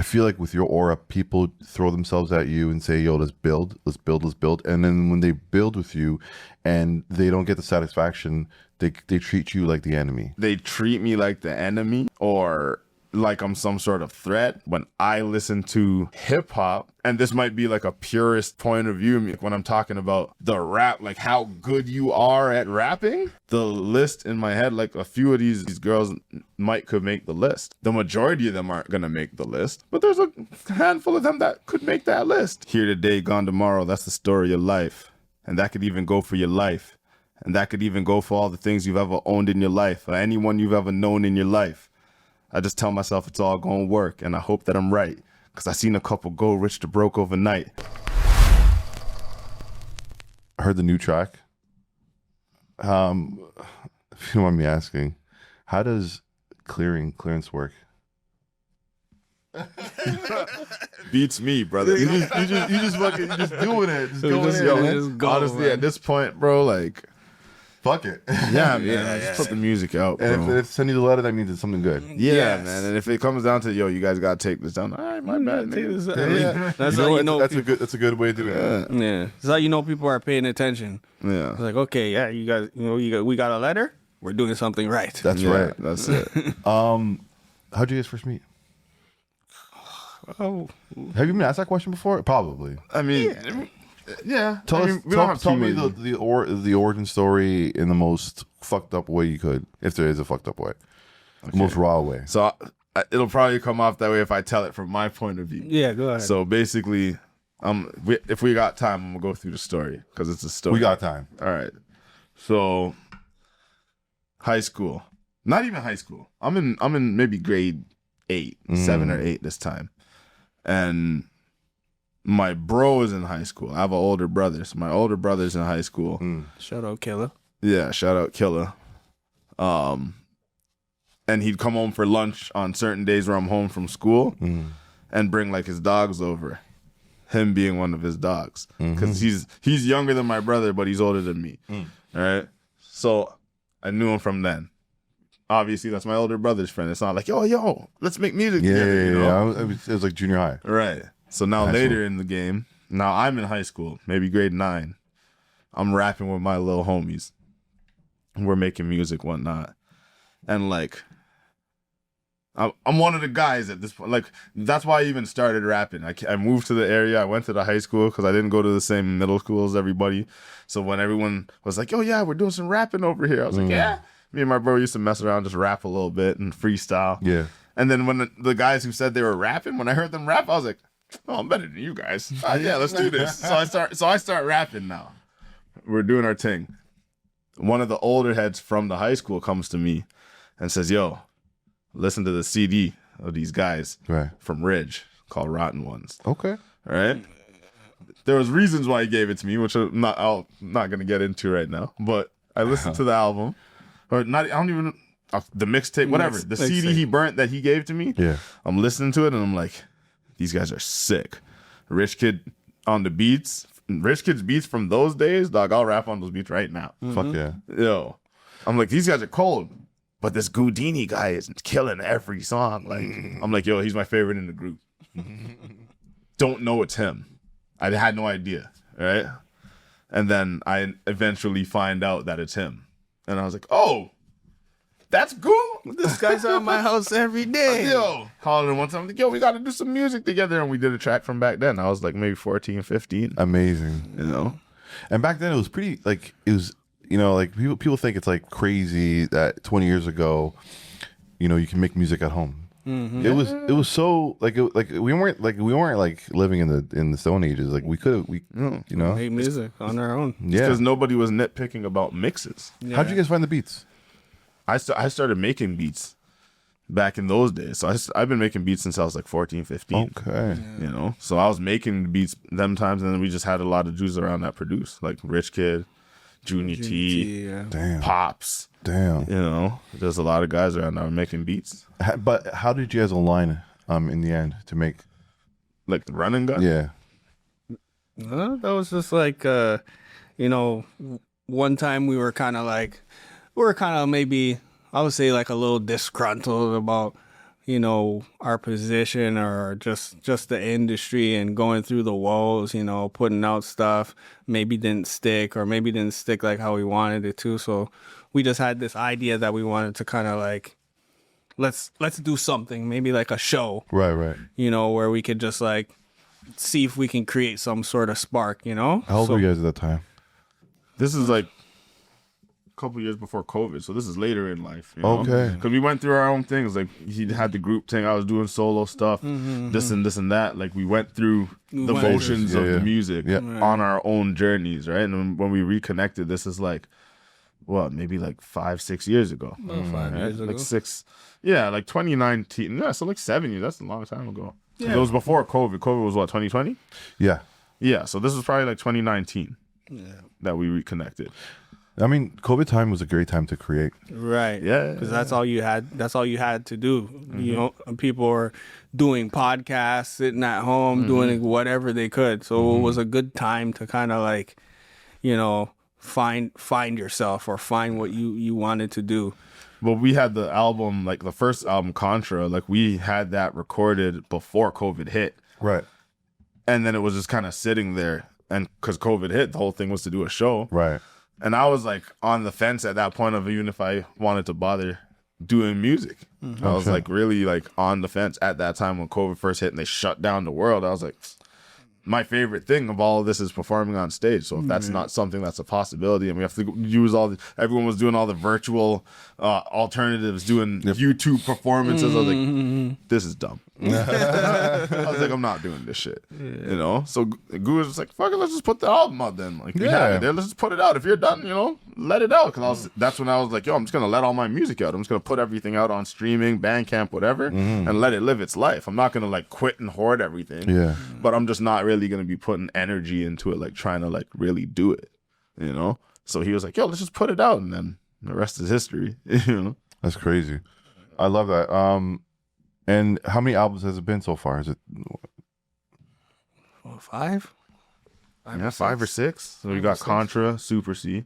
feel like with your aura, people throw themselves at you and say, yo, let's build. And then when they build with you and they don't get the satisfaction, they treat you like the enemy. They treat me like the enemy or like I'm some sort of threat. When I listen to hip hop, and this might be like a purist point of view when I'm talking about the rap, like how good you are at rapping, the list in my head, like a few of these girls could make the list. The majority of them aren't gonna make the list, but there's a handful of them that could make that list. Here today, gone tomorrow. That's the story of life. And that could even go for your life. And that could even go for all the things you've ever owned in your life or anyone you've ever known in your life. I just tell myself it's all gonna work, and I hope that I'm right, because I seen a couple go rich to broke overnight. I heard the new track. If you don't mind me asking, how does clearance work? Beats me, brother. You just doing it. Just going in. Honestly, at this point, bro, like, fuck it. Yeah, man. Just put the music out, bro. And if send you the letter, that means it's something good. Yeah, man. And if it comes down to, yo, you guys gotta take this down. All right, my bad. Take this down. Yeah. That's how you know. That's a good way to do it. Yeah, that's how you know people are paying attention. Yeah, it's like, okay, yeah, you guys, we got a letter. We're doing something right. That's right. That's it. How'd you guys first meet? Oh, have you been asked that question before? Probably. I mean. Yeah, tell me the origin story in the most fucked up way you could, if there is a fucked up way, the most raw way. So it'll probably come off that way if I tell it from my point of view. Yeah, go ahead. So basically, if we got time, I'm gonna go through the story because it's a story. We got time. All right. So high school, not even high school. I'm in maybe grade 8, 7 or 8 this time, and my bro is in high school. I have an older brother. So my older brother's in high school. Shout out Killer. Yeah, shout out Killer. And he'd come home for lunch on certain days where I'm home from school and bring like his dogs over. Him being one of his dogs. Because he's younger than my brother, but he's older than me. All right? So I knew him from then. Obviously, that's my older brother's friend. It's not like, yo, let's make music together. You know? It was like junior high. Right. So now later in the game, now I'm in high school, maybe grade 9. I'm rapping with my little homies. We're making music, whatnot. And like, I'm one of the guys at this point. Like, that's why I even started rapping. I moved to the area. I went to the high school because I didn't go to the same middle school as everybody. So when everyone was like, oh yeah, we're doing some rapping over here. I was like, yeah. Me and my bro used to mess around, just rap a little bit and freestyle. Yeah. And then when the guys who said they were rapping, when I heard them rap, I was like, oh, I'm better than you guys. Yeah, let's do this. So I start rapping now. We're doing our thing. One of the older heads from the high school comes to me and says, yo, listen to the CD of these guys from Ridge called Rotten Ones. Okay. All right. There was reasons why he gave it to me, which I'm not going to get into right now. But I listened to the album. Or not, I don't even, the mixtape, whatever. The CD he burnt that he gave to me. Yeah. I'm listening to it and I'm like, these guys are sick. Rich Kid on the beats. Rich Kid's beats from those days, dog, I'll rap on those beats right now. Fuck yeah. Yo. I'm like, these guys are cold. But this Gudini guy is killing every song. Like, I'm like, yo, he's my favorite in the group. Don't know it's him. I had no idea. Right? And then I eventually find out that it's him. And I was like, oh, that's cool. This guy's at my house every day. Yo, calling him one time, like, yo, we got to do some music together. And we did a track from back then. I was like maybe 14, 15. Amazing. You know? And back then it was pretty, like, it was, you know, like people think it's like crazy that 20 years ago, you know, you can make music at home. It was so like we weren't like living in the Stone Ages. Like we you know, make music on our own. Yeah, because nobody was nitpicking about mixes. Yeah. How'd you guys find the beats? I started making beats back in those days. So I've been making beats since I was like 14, 15. Okay, you know, so I was making beats them times, and then we just had a lot of dudes around that produce, like Rich Kid, Junior T, Damn. Pops. Damn. You know, there's a lot of guys around that were making beats. But how did you guys align in the end to make like the running gun? Yeah. That was just like you know, one time we were kind of maybe I would say like a little disgruntled about, you know, our position or just the industry and going through the woes, you know, putting out stuff maybe didn't stick or maybe didn't stick like how we wanted it to. So we just had this idea that we wanted to kind of like, let's do something, maybe like a show, Right. you know, where we could just like see if we can create some sort of spark, you know? How old were you guys at that time? This is like a couple years before COVID, so this is later in life. You know? Okay. Because we went through our own things. Like he had the group thing, I was doing solo stuff, this and that. Like we went through the motions of the music on our own journeys, right? And when we reconnected, this is like, what, maybe like 5-6 years ago. 5 years ago. Like 6, yeah, like 2019. Yeah, so like 7 years. That's a long time ago. Yeah. It was before COVID. COVID was what, 2020? Yeah. Yeah, so this was probably like 2019 that we reconnected. I mean, COVID time was a great time to create. Right. Yeah. Because that's all you had. That's all you had to do. You know, people were doing podcasts, sitting at home, doing whatever they could. So it was a good time to kind of like, you know, find yourself or find what you wanted to do. Well, we had the album, like the first album, Contra, like we had that recorded before COVID hit. Right. And then it was just kind of sitting there. And because COVID hit, the whole thing was to do a show. Right. And I was like on the fence at that point of even if I wanted to bother doing music. I was like really like on the fence at that time when COVID first hit and they shut down the world. I was like, my favorite thing of all of this is performing on stage. So if that's not something that's a possibility and we have to use everyone was doing all the virtual alternatives, doing YouTube performances. I was like, this is dumb. I was like, I'm not doing this shit. You know? So Gu was just like, fuck it, let's just put the album out then. Like, we have it there, let's just put it out. If you're done, you know, let it out. Because that's when I was like, yo, I'm just going to let all my music out. I'm just going to put everything out on streaming, Bandcamp, whatever, and let it live its life. I'm not going to like quit and hoard everything. Yeah. But I'm just not really going to be putting energy into it, like trying to like really do it, you know? So he was like, yo, let's just put it out. And then the rest is history, you know? That's crazy. I love that. And how many albums has it been so far? Is it 5? 5 or 6. So we got Contra, Super C,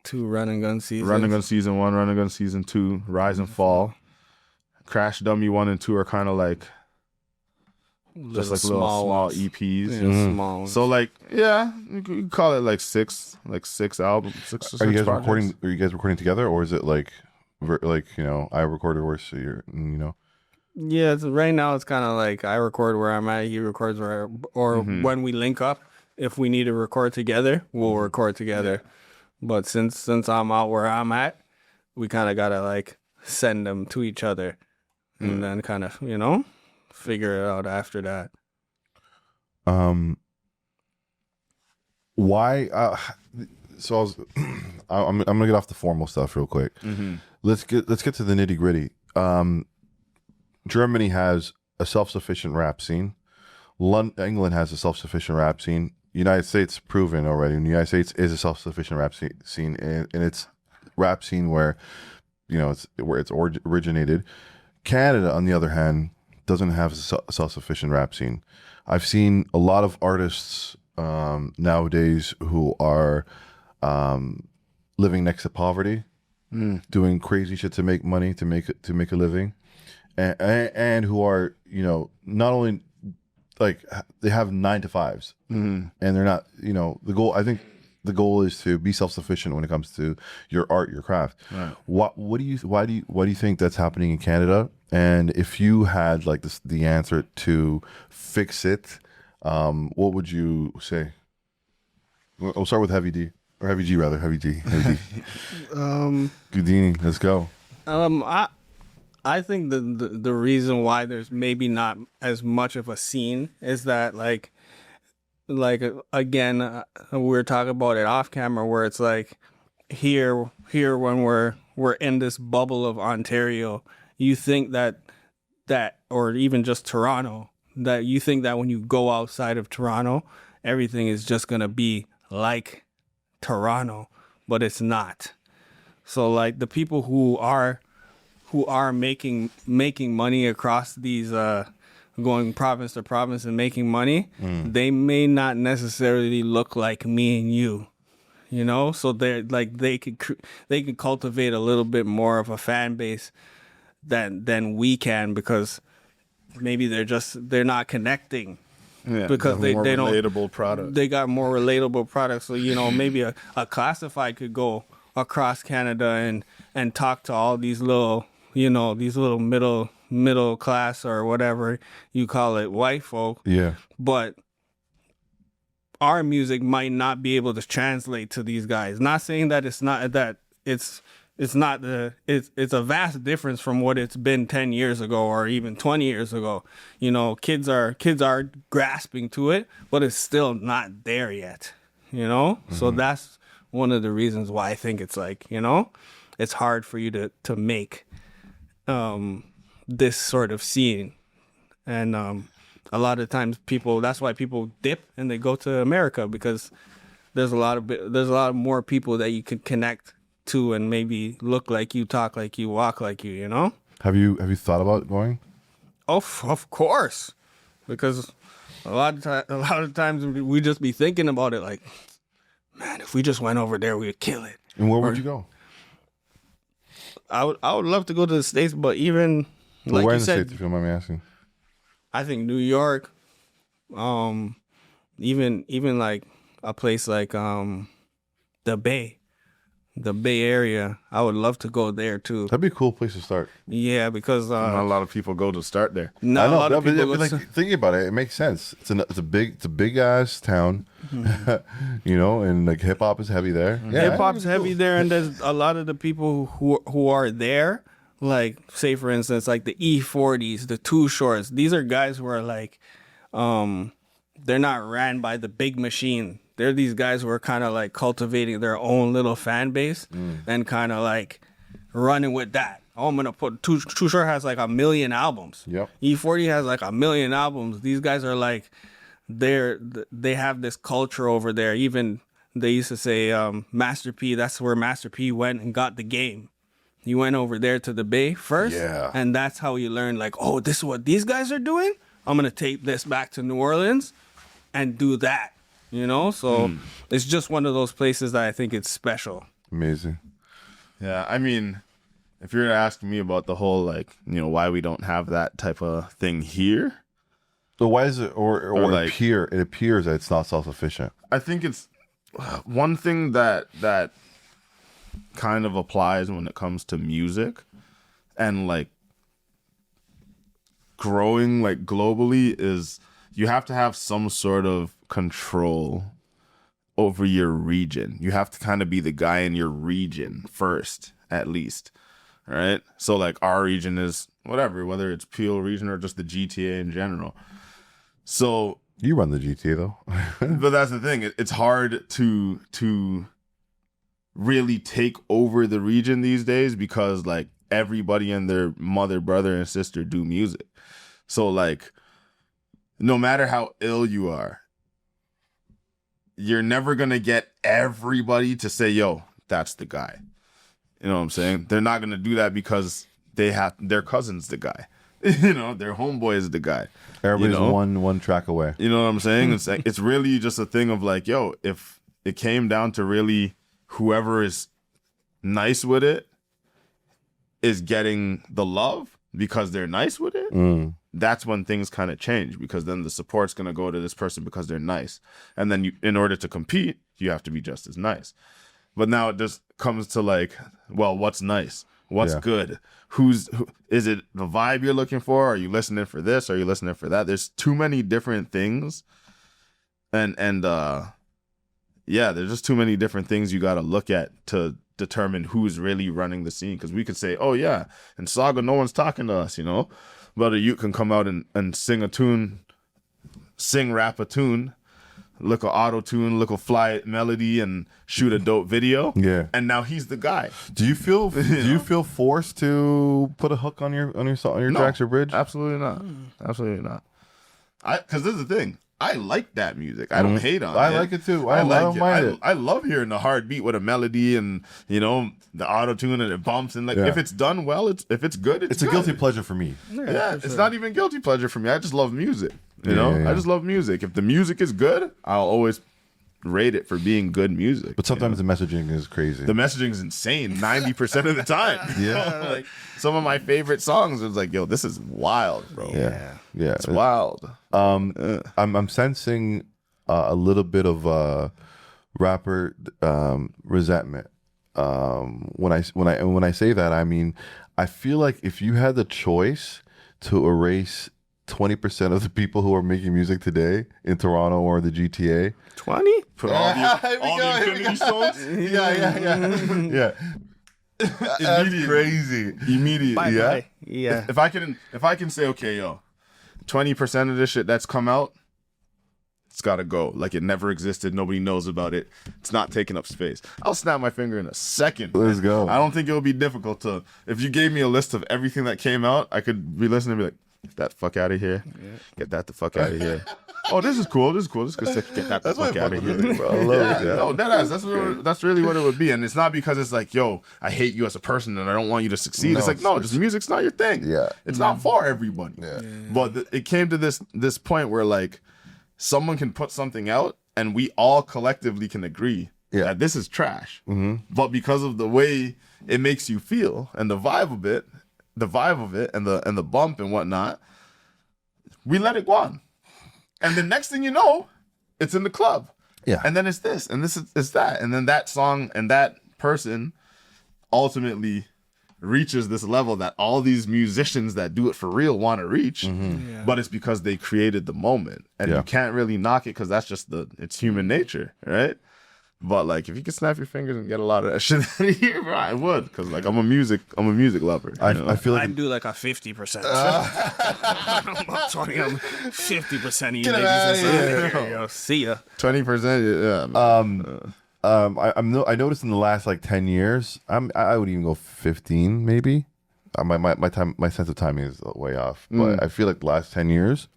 2 RunxGun seasons. RunxGun season 1, RunxGun season 2, Rise and Fall. Crash Dummy 1 and 2 are kind of like just like little small EPs. Yeah, small ones. So like, yeah, you could call it like 6 albums. 6 Are you guys projects. recording? Are you guys recording together, or is it like you know, I recorded where so you're, you know? Yeah, right now it's kind of like I record where I'm at, he records where, or when we link up, if we need to record together, we'll record together. Yeah. But since I'm out where I'm at, we kind of gotta like send them to each other, and then kind of, you know, figure it out after that. Why? So I'm gonna get off the formal stuff real quick. Let's get to the nitty gritty. Germany has a self-sufficient rap scene. England has a self-sufficient rap scene. United States proven already. And the United States is a self-sufficient rap scene, and it's rap scene where, you know, it's where it's originated. Canada, on the other hand, doesn't have a self-sufficient rap scene. I've seen a lot of artists nowadays who are living next to poverty, doing crazy shit to make money, to make a living. And who are, you know, not only like they have 9 to 5s, and they're not, you know, the goal. I think the goal is to be self-sufficient when it comes to your art, your craft. Right. Why do you think that's happening in Canada? And if you had like the answer to fix it, what would you say? We'll start with Heavy D, or Heavy G rather. Heavy D. Gudini, let's go. I think the reason why there's maybe not as much of a scene is that like again, we were talking about it off camera, where it's like here when we're in this bubble of Ontario, you think that or even just Toronto, that you think that when you go outside of Toronto, everything is just gonna be like Toronto, but it's not. So like the people who are making money across these going province to province and making money, they may not necessarily look like me and you, you know. So they're like they could cultivate a little bit more of a fan base than we can, because maybe they're not connecting. Yeah, because they don't relatable product. They got more relatable products. So maybe a classified could go across Canada and talk to all these little these little middle class or whatever you call it white folk. Yeah. But our music might not be able to translate to these guys. Not saying that it's a vast difference from what it's been 10 years ago or even 20 years ago. Kids are grasping to it, but it's still not there yet. So that's one of the reasons why I think it's like, it's hard for you to make this sort of scene. And a lot of times that's why people dip and they go to America, because there's a lot more people that you could connect to and maybe look like you, talk like you, walk like you, Have you thought about going? Oh, of course, because a lot of times we just be thinking about it like, man, if we just went over there, we would kill it. And where would you go? I would love to go to the States, but even where in the States, if you don't mind me asking? I think New York, even like a place like the Bay Area. I would love to go there too. That'd be a cool place to start. Yeah, because not a lot of people go to start there. Not a lot of people. Thinking about it, it makes sense. It's a big ass town, and like hip hop is heavy there. Yeah, hip hop's heavy there, and there's a lot of the people who are there. Like, say for instance, like the E40s, the Too Shorts. These are guys who are like, they're not ran by the big machine. They're these guys who are kind of like cultivating their own little fan base and kind of like running with that. Oh, I'm gonna put Too Short has like 1 million albums. Yep. E40 has like 1 million albums. These guys are like, they have this culture over there. Even they used to say Master P. That's where Master P went and got the game. He went over there to the Bay first, and that's how you learn, like, oh, this is what these guys are doing? I'm going to take this back to New Orleans and do that, So it's just one of those places that I think it's special. Amazing. Yeah, I mean, if you're asking me about the whole, like, why we don't have that type of thing here. So why is it, or like, it appears that it's not self-sufficient? I think it's one thing that kind of applies when it comes to music and like growing like globally is you have to have some sort of control over your region. You have to kind of be the guy in your region first, at least. All right. So like our region is whatever, whether it's Peel region or just the GTA in general. So you run the GTA though. But that's the thing. It's hard to really take over the region these days because like everybody and their mother, brother, and sister do music. So like no matter how ill you are, you're never gonna get everybody to say, yo, that's the guy. You know what I'm saying? They're not gonna do that because their cousin's the guy. Their homeboy is the guy. Everybody's one track away. You know what I'm saying? It's like, it's really just a thing of like, yo, if it came down to really whoever is nice with it is getting the love because they're nice with it, that's when things kind of change, because then the support's going to go to this person because they're nice. And then in order to compete, you have to be just as nice. But now it just comes to like, well, what's nice? What's good? Is it the vibe you're looking for? Are you listening for this? Are you listening for that? There's too many different things. And there's just too many different things you got to look at to determine who's really running the scene. Because we could say, oh yeah, in Saga, no one's talking to us, But you can come out and sing a tune, rap a tune, look a auto tune, look a fly melody, and shoot a dope video. Yeah. And now he's the guy. Do you feel forced to put a hook on your tracks or bridge? Absolutely not. Absolutely not. Because this is the thing. I like that music. I don't hate on it. I like it too. I don't mind it. I love hearing the hard beat with a melody and the auto tune and it bumps and if it's done well, if it's good, it's a guilty pleasure for me. Yeah, it's not even guilty pleasure for me. I just love music. I just love music. If the music is good, I'll always rate it for being good music. But sometimes the messaging is crazy. The messaging is insane 90% of the time. Yeah. Like some of my favorite songs is like, yo, this is wild, bro. Yeah. It's wild. I'm sensing a little bit of rapper resentment. When I say that, I mean, I feel like if you had the choice to erase 20% of the people who are making music today in Toronto or the GTA, 20? Put all the Infinity Stones. yeah. That's crazy. Immediately. Bye. Yeah. If I can say, okay, yo, 20% of this shit that's come out, it's gotta go. Like it never existed. Nobody knows about it. It's not taking up space. I'll snap my finger in a second. Let's go. I don't think it would be difficult to. If you gave me a list of everything that came out, I could be listening and be like, get that fuck out of here. Get that the fuck out of here. Oh, this is cool. This is cool. This is good. Get that the fuck out of here. Bro, I love it. No, that's really what it would be. And it's not because it's like, yo, I hate you as a person and I don't want you to succeed. No, it's like, no, just music's not your thing. Yeah. It's not for everybody. Yeah. But it came to this point where like someone can put something out and we all collectively can agree that this is trash. But because of the way it makes you feel and the vibe of it and the bump and whatnot, we let it go on. And the next thing you know, it's in the club. Yeah. And then it's this, and this is that. And then that song and that person ultimately reaches this level that all these musicians that do it for real want to reach. But it's because they created the moment. And you can't really knock it because that's just it's human nature, right? But like, if you could snap your fingers and get a lot of that shit out of here, bro, I would, because like I'm a music lover. I feel like I'd do like a 50%. I'm not 20, I'm 50% of you niggas. Yo, see ya. 20%, yeah. I noticed in the last like 10 years, I would even go 15 maybe. My sense of timing is way off, but I feel like the last 10 years,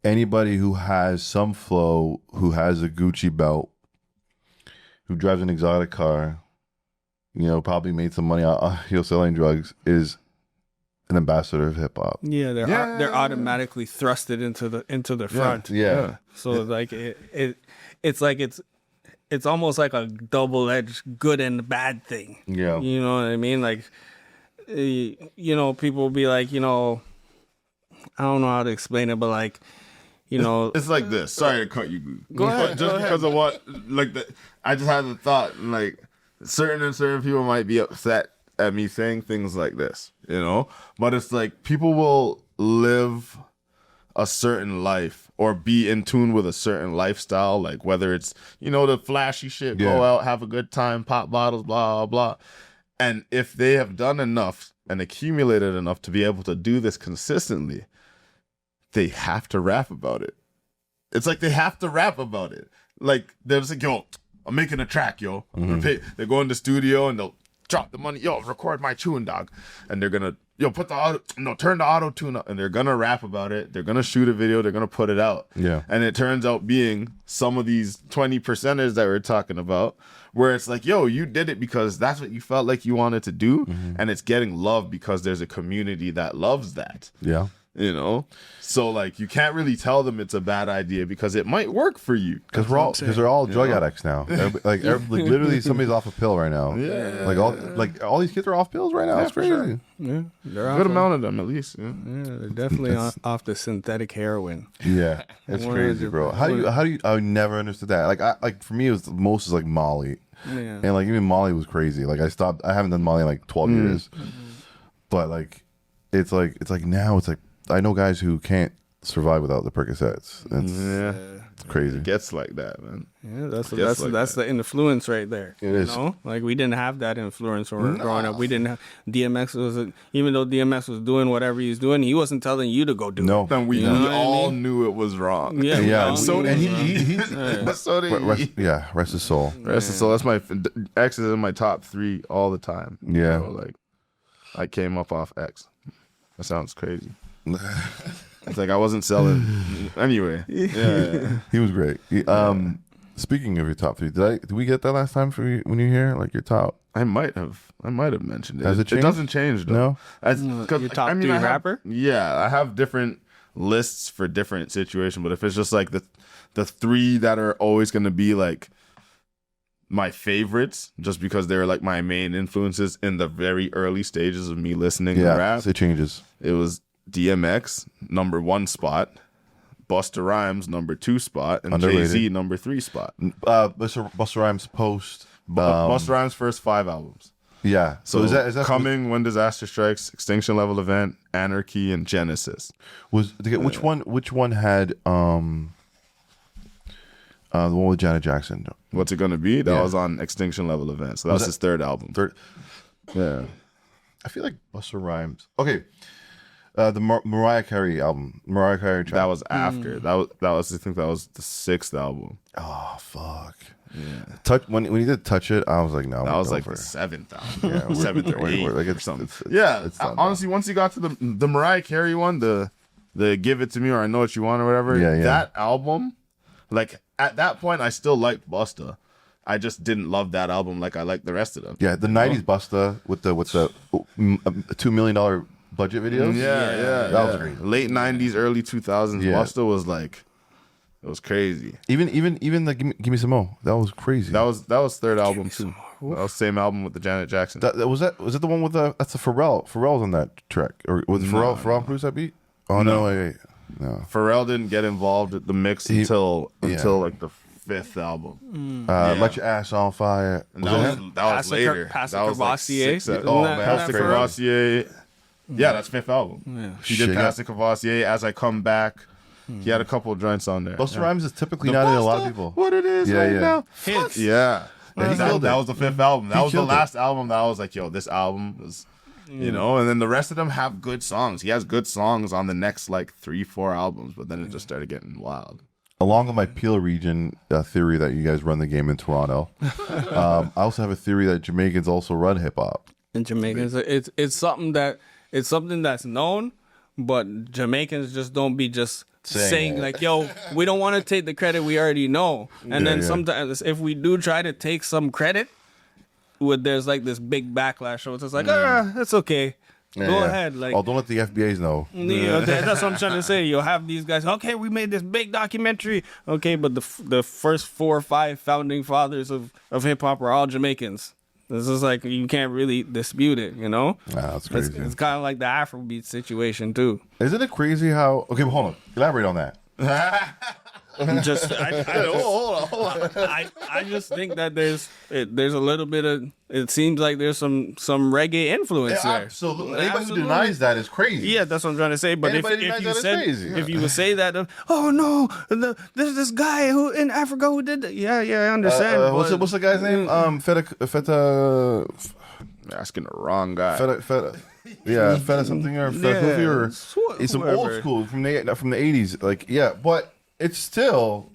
anybody who has some flow, who has a Gucci belt, who drives an exotic car, probably made some money selling drugs, is an ambassador of hip hop. Yeah, they're automatically thrusted into the front. Yeah. So like it's like it's almost like a double-edged good and bad thing. Yeah. You know what I mean? Like people will be like, I don't know how to explain it, but like, It's like this. Sorry to cut you. Go ahead. Just because of what, like, I just had the thought, like, certain people might be upset at me saying things like this, But it's like people will live a certain life or be in tune with a certain lifestyle, like whether it's, the flashy shit, go out, have a good time, pop bottles, blah, blah, blah. And if they have done enough and accumulated enough to be able to do this consistently, they have to rap about it. It's like they have to rap about it. Like, they're just like, yo, I'm making a track, yo. They go in the studio and they'll drop the money, yo, record my tune, dog. And they're gonna, turn the auto tune up, and they're gonna rap about it. They're gonna shoot a video, they're gonna put it out. Yeah. And it turns out being some of these 20%ers that we're talking about, where it's like, yo, you did it because that's what you felt like you wanted to do, and it's getting love because there's a community that loves that. Yeah. So like you can't really tell them it's a bad idea because it might work for you. Because they're all drug addicts now. Like literally, somebody's off a pill right now. Yeah. Like all these kids are off pills right now. It's crazy. Sure. Yeah, they're Good amount of them at least. Yeah. Yeah, they're definitely off the synthetic heroin. Yeah, it's crazy, bro. How do you? I never understood that. Like for me, it was the most is like Molly, and like even Molly was crazy. Like I haven't done Molly in like 12 years, but like it's like now it's like. I know guys who can't survive without the Percocets. It's crazy. It gets like that, man. Yeah, that's the influence right there. It is. Like we didn't have that influence when we were growing up. We didn't have DMX even though DMX was doing whatever he's doing, he wasn't telling you to go do it. Then we all knew it was wrong. Yeah. So did he. So did he. Rest his soul. Rest his soul. That's my X is in my top 3 all the time. Yeah. Like I came up off X. That sounds crazy. It's like I wasn't selling anyway. Yeah. He was great. Speaking of your top 3, did we get that last time for you, when you here? Like your top? I might have mentioned it. Has it changed? It doesn't change though. No. Your top 3 rapper? Yeah, I have different lists for different situations, but if it's just like the 3 that are always going to be like my favorites, just because they're like my main influences in the very early stages of me listening to rap, it changes. It was DMX, number 1 spot, Busta Rhymes, number 2 spot, and Jay-Z, number 3 spot. Busta Rhymes post. Busta Rhymes' first 5 albums. Yeah. So is that Coming, When Disaster Strikes, Extinction Level Event, Anarchy, and Genesis? Which one had the one with Janet Jackson? What's It Gonna Be? That was on Extinction Level Event. So that was his 3rd album. Yeah. I feel like Busta Rhymes. Okay. The Mariah Carey album. Mariah Carey track. That was after. That was I think that was the 6th album. Oh fuck. Yeah. When he did Touch It, I was like, no. That was like the 7th album. Yeah, 7th or 8th like or something. It's honestly, once you got to the Mariah Carey one, the Give It To Me or I Know What You Want or whatever, that album, like at that point, I still liked Busta. I just didn't love that album like I liked the rest of them. Yeah, the 90s Busta with the $2 million budget videos. Yeah. That was great. Late 90s, early 2000s, Busta was like, it was crazy. Even the Give Me Some More. That was crazy. That was 3rd album too. That was same album with the Janet Jackson. Was it the one with that's the Pharrell? Pharrell's on that track, or was Pharrell produced that beat? Oh no, wait. No. Pharrell didn't get involved with the mix until like the 5th album. Let Your Ass on Fire. That was later. Pastor That was like Cavassier. Oh man, Pastor Cavassier. Yeah, that's 5th album. Yeah. He did Pastor Cavassier, As I Come Back. He had a couple of joints on there. Busta Rhymes is typically not in a lot of people. What it is right now. Hits. Yeah. That was the 5th album. That was the last it. album that I was like, yo, this album is, you know, and then the rest of them have good songs. He has good songs on the next like 3-4 albums, but then it just started getting wild. Along with my Peel region theory that you guys run the game in Toronto, I also have a theory that Jamaicans also run hip hop. And Jamaicans, it's something that's known, but Jamaicans just don't be just saying like, yo, we don't want to take the credit we already know. And then sometimes if we do try to take some credit, there's like this big backlash. So it's just like, it's okay. Go ahead. Like, don't let the FBAs know. That's what I'm trying to say. You'll have these guys, okay, we made this big documentary. Okay, but the first 4 or 5 founding fathers of hip hop are all Jamaicans. This is like, you can't really dispute it, you know? That's crazy. It's kind of like the Afrobeat situation, too. Isn't it crazy how... Okay, but hold on. Elaborate on that. Hold on. I just think that there's a little bit of... It seems like there's some reggae influence there. Absolutely. Anybody who denies that is crazy. Yeah, that's what I'm trying to say. But if you would say that, oh no, there's this guy who in Africa who did that. Yeah, I understand. What's the guy's name? Feta. Asking the wrong guy. Feta something or Feta Kofi or it's some old school from the 80s. Like but. It's still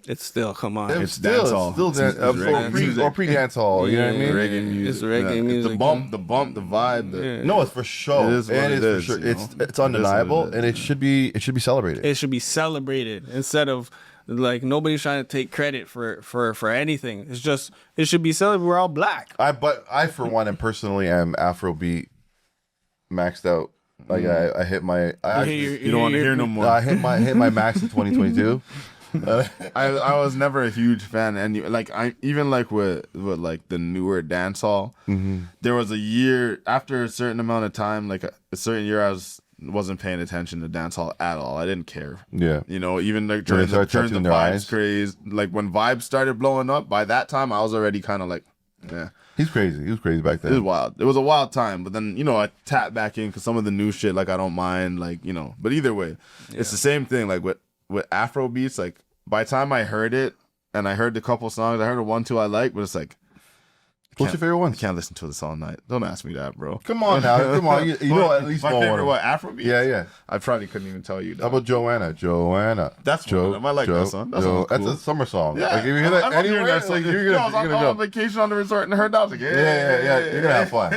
come on. It's still pre-dance hall. You know what I mean? Reggae music. It's reggae music. The bump, the vibe. No, it's for sure. It is for sure. It's undeniable, and it should be celebrated. It should be celebrated instead of like nobody's trying to take credit for anything. It's just it should be celebrated. We're all black. I for one, and personally am Afrobeat maxed out. Like I hit my. You don't want to hear no more. I hit my max in 2022. I was never a huge fan, and like I even like with like the newer dancehall. There was a year after a certain amount of time, like a certain year, I wasn't paying attention to dancehall at all. I didn't care. Yeah, you know, even like during the Vibes craze, like when Vibes started blowing up. By that time, I was already kind of like, yeah. He's crazy. He was crazy back then. It was wild. It was a wild time. But then, you know, I tapped back in because some of the new shit, like, I don't mind. Like, you know. But either way, it's the same thing. Like, with Afro beats, like, by the time I heard it, and I heard the couple songs, I heard a 1, 2 I like, but it's like, what's your favorite one? I can't listen to this all night. Don't ask me that, bro. Come on now. Come on. You know at least my one. favorite what? Afrobeat? Yeah. I probably couldn't even tell you that. How about Joanna? That's one of them. I like that song. Cool. That's a summer song. Yeah. Like, if you hear that anywhere, that song. You're gonna on vacation on the resort and heard that. I was like, yeah. You're gonna have fun.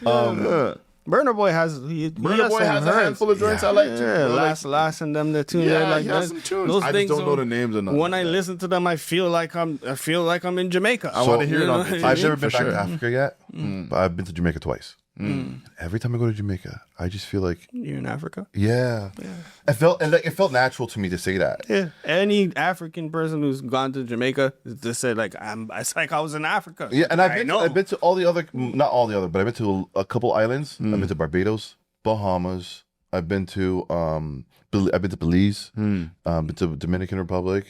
Yeah. Burna Boy has a handful of joints I like too. Yeah, last and them the tune. Yeah, like he has some tunes. Those I things just don't know the names or nothing. When I listen to them, I feel like I'm in Jamaica. I want to hear it on. I've never been back to Africa yet, but I've been to Jamaica twice. Every time I go to Jamaica, I just feel like You're in Africa. yeah. It felt natural to me to say that. Yeah, any African person who's gone to Jamaica just said like it's like I was in Africa. Yeah, and I've been to all the other, not all the other, but I've been to a couple islands. I've been to Barbados, Bahamas. I've been to Belize. Been to Dominican Republic.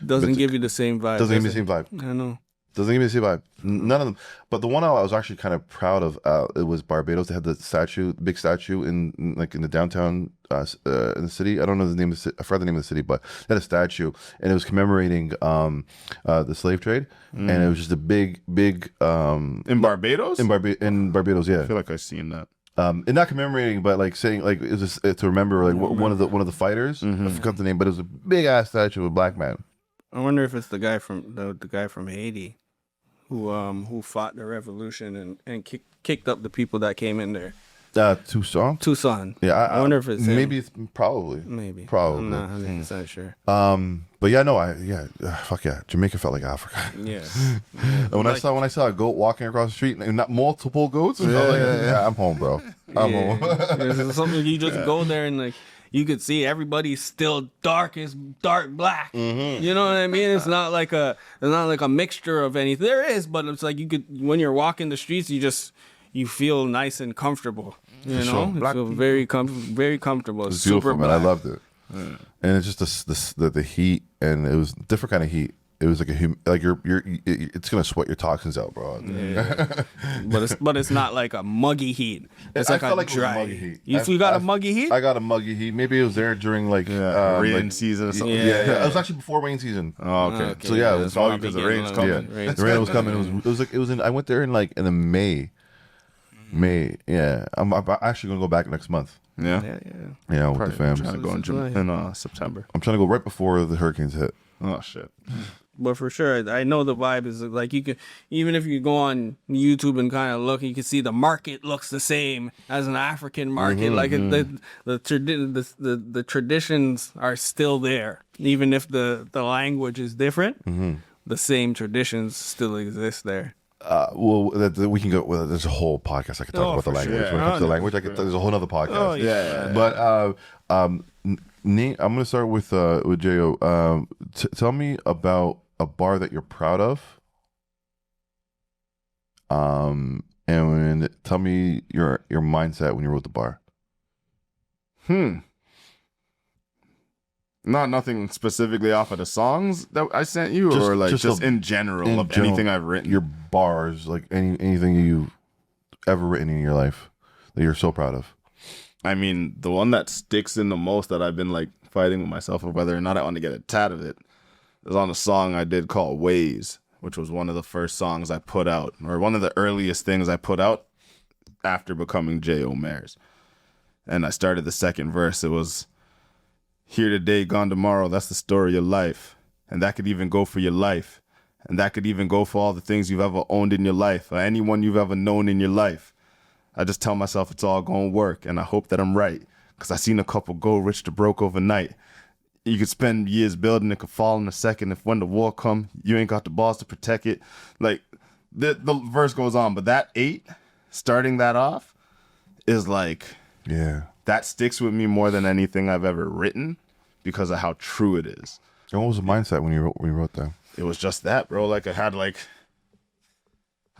Doesn't give you the same vibe. Doesn't give me the same vibe. I know. Doesn't give me the same vibe. None of them. But the one I was actually kind of proud of, it was Barbados. They had the big statue in the downtown in the city. I don't know the name of I forgot the name of the city, but they had a statue, and it was commemorating the slave trade, and it was just a big In Barbados? in Barbados, yeah. I feel like I've seen that. And not commemorating, but like saying like it was just, to remember like one of the fighters. I forgot the name, but it was a big ass statue of a black man. I wonder if it's the guy from the guy from Haiti who fought the revolution and kicked up the people that came in there. Tucson. Yeah, I wonder if it's him. maybe probably. I'm not 100% sure. But yeah, no, fuck yeah, Jamaica felt like Africa. Yeah. And when I saw a goat walking across the street and not multiple goats, I was like, yeah, I'm home, bro. I'm home. There's something you just go there and like you could see everybody's still dark black. You know what I mean? It's not like a mixture of anything. There is, but it's like you could when you're walking the streets, you feel nice and comfortable. You know, sure. you feel very comfortable. It's super beautiful, man. black. I loved it. And it's just the heat, and it was different kind of heat. It was like it's gonna sweat your toxins out, bro. Yeah. but it's not like a muggy heat. It's like a dry muggy heat. You got a muggy heat? I got a muggy heat. Maybe it was there during rain season or something. Yeah. It was actually before rain season. Oh, okay. So yeah, it was all because the rain's coming. Yeah, the rain was coming. It was in. I went there in the May. Yeah. I'm actually gonna go back next month. Yeah. Yeah, with the fam. Trying to go in September. I'm trying to go right before the hurricanes hit. Oh shit. But for sure, I know the vibe is like you can, even if you go on YouTube and kind of look, you can see the market looks the same as an African market. The traditions are still there, even if the language is different. The same traditions still exist there. We can go. Well, there's a whole podcast I could talk about the language. Sure. When it comes to the language, there's a whole other podcast. Oh, yeah. But Nate, I'm gonna start with Jo. Tell me about a bar that you're proud of. And tell me your mindset when you wrote the bar. Nothing specifically off of the songs that I sent you, or like just in general of anything I've written. Your bars, like anything you've ever written in your life that you're so proud of. I mean, the one that sticks in the most that I've been like fighting with myself of whether or not I want to get a tat of it is on a song I did called Ways, which was one of the first songs I put out, or one of the earliest things I put out after becoming J.O. Mairs. And I started the second verse. It was, here today, gone tomorrow. That's the story of your life. And that could even go for your life. And that could even go for all the things you've ever owned in your life, or anyone you've ever known in your life. I just tell myself it's all going to work, and I hope that I'm right, because I seen a couple go rich to broke overnight. You could spend years building, it could fall in a second. If when the war come, you ain't got the balls to protect it. Like, the verse goes on, but that 8, starting that off, is like, yeah, that sticks with me more than anything I've ever written because of how true it is. And what was the mindset when you wrote that? It was just that, bro. Like, I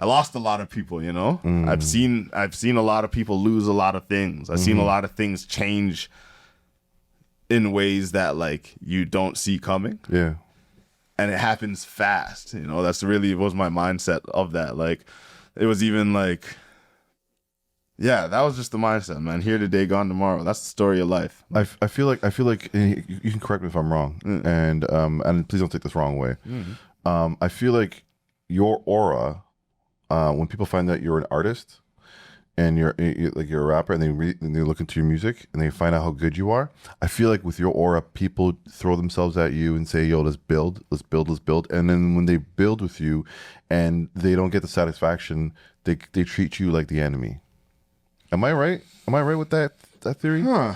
lost a lot of people, you know? I've seen a lot of people lose a lot of things. I've seen a lot of things change in ways that, like, you don't see coming. Yeah. And it happens fast, you know? That's really was my mindset of that. Like, it was even like, yeah, that was just the mindset, man. Here today, gone tomorrow. That's the story of life. I feel like and you can correct me if I'm wrong, and please don't take this wrong way. I feel like your aura, when people find that you're an artist and you're a rapper, and they look into your music and they find out how good you are, I feel like with your aura, people throw themselves at you and say, "Yo, let's build," and then when they build with you, and they don't get the satisfaction, they treat you like the enemy. Am I right? Am I right with that theory? Huh.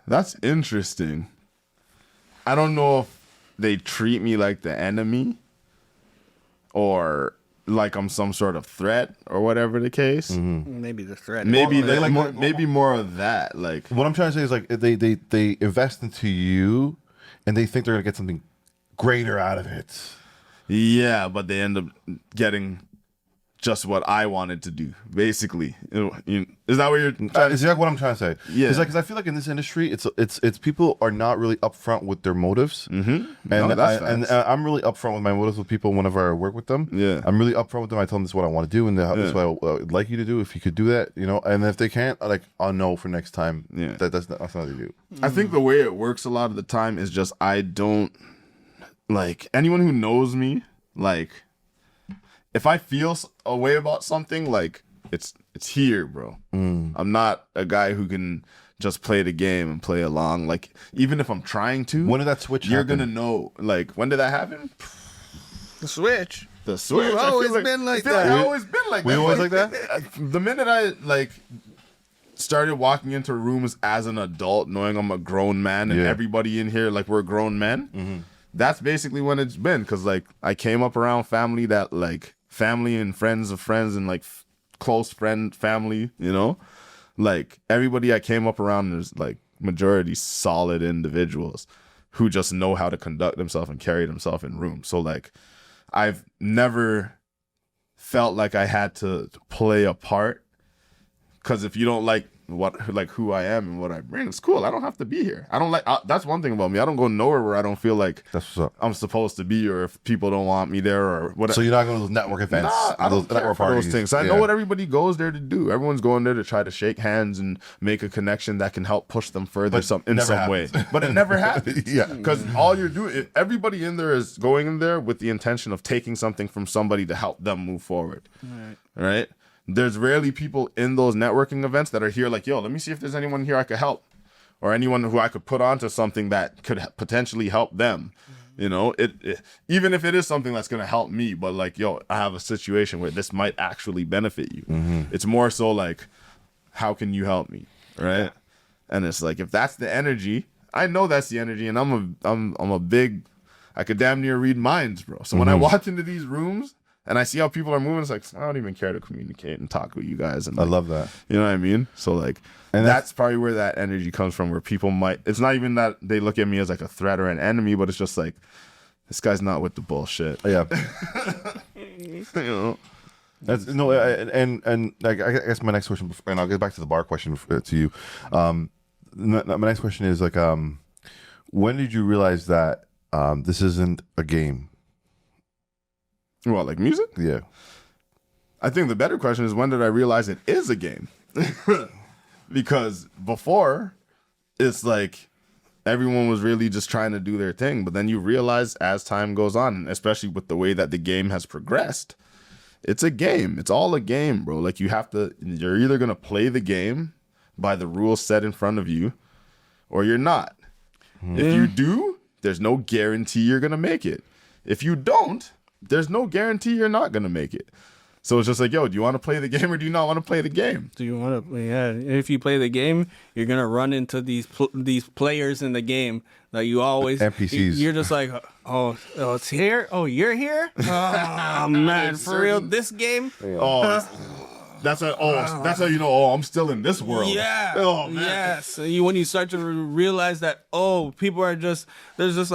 That's interesting. I don't know if they treat me like the enemy or like I'm some sort of threat or whatever the case. Maybe the threat. Maybe Well, maybe more of that. Like What I'm trying to say is like they invest into you, and they think they're gonna get something greater out of it. yeah, but they end up getting just what I wanted to do, basically. Is that what you're trying to Is that what I'm trying to say? Yeah. Because I feel like in this industry, it's people are not really upfront with their motives. Mm-hmm. And No, that's and facts. I'm really upfront with my motives with people whenever I work with them. Yeah. I'm really upfront with them. I tell them this is what I want to do, and this is what I would like you to do. If you could do that, and if they can't, I'll know for next time. Yeah. That's not what they do. I think the way it works a lot of the time is just I don't like anyone who knows me, like if I feel a way about something, like it's here, bro. I'm not a guy who can just play the game and play along. Like even if I'm trying to, When did that switch you're happen? gonna know. Like when did that happen? The Switch. The switch. You've I feel always been like I feel that. I've always been like that. We always like that? The minute I started walking into rooms as an adult, knowing I'm a grown man, and Yeah. everybody in here we're grown men. That's basically when it's been. Because I came up around family that family and friends of friends and close friend family. Everybody I came up around is majority solid individuals who just know how to conduct themselves and carry themselves in rooms. So I've never felt like I had to play a part, because if you don't like who I am and what I bring, it's cool. I don't have to be here. I don't that's one thing about me. I don't go nowhere where I don't feel like That's what's up. I'm supposed to be, or if people don't want me there or whatever. So you're not going to those network events, I don't those care network for parties. those things. I know what everybody goes there to do. Everyone's going there to try to shake hands and make a connection that can help push them further in never some way. happens. But it never happens. Yeah. Because all you're doing, everybody in there is going in there with the intention of taking something from somebody to help them move forward. Right? There's rarely people in those networking events that are here yo, let me see if there's anyone here I could help, or anyone who I could put onto something that could potentially help them. It even if it is something that's going to help me, but yo, I have a situation where this might actually benefit you. It's more so how can you help me? Right? And it's if that's the energy, I know that's the energy, and I'm a big, I could damn near read minds, bro. So when I walk into these rooms and I see how people are moving, it's I don't even care to communicate and talk with you guys. And I love that. You know what I mean? So and that's probably where that energy comes from, where people it's not even that they look at me as a threat or an enemy, but it's just this guy's not with the bullshit. Yeah. You know? That's no, and I guess my next question, and I'll get back to the bar question to you. My next question is when did you realize that this isn't a game? What, music? Yeah. I think the better question is, when did I realize it is a game? Because before, it's everyone was really just trying to do their thing. But then you realize as time goes on, especially with the way that the game has progressed, it's a game. It's all a game, bro. You're either going to play the game by the rules set in front of you, or you're not. If you do, there's no guarantee you're going to make it. If you don't, there's no guarantee you're not going to make it. So it's just yo, do you want to play the game or do you not want to play the game? Do you want to? Yeah. If you play the game, you're gonna run into these players in the game that you always NPCs. You're just oh, it's here. Oh, you're here. Oh man, for real, this game. Oh, that's how you know. Oh, I'm still in this world. Yeah. Oh man. Yes. When you start to realize that, people are there's just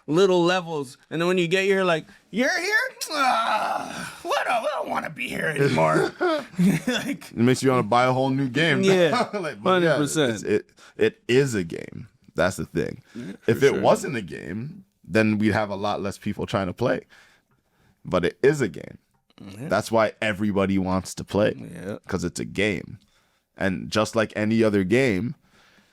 little levels, and then when you get here, you're here. What? I don't want to be here anymore. It makes you want to buy a whole new game. Yeah. 100%. It is a game. That's the thing. If it wasn't a game, then we'd have a lot less people trying to play. But it is a game. Yeah. That's why everybody wants to play, because it's a game. And just like any other game,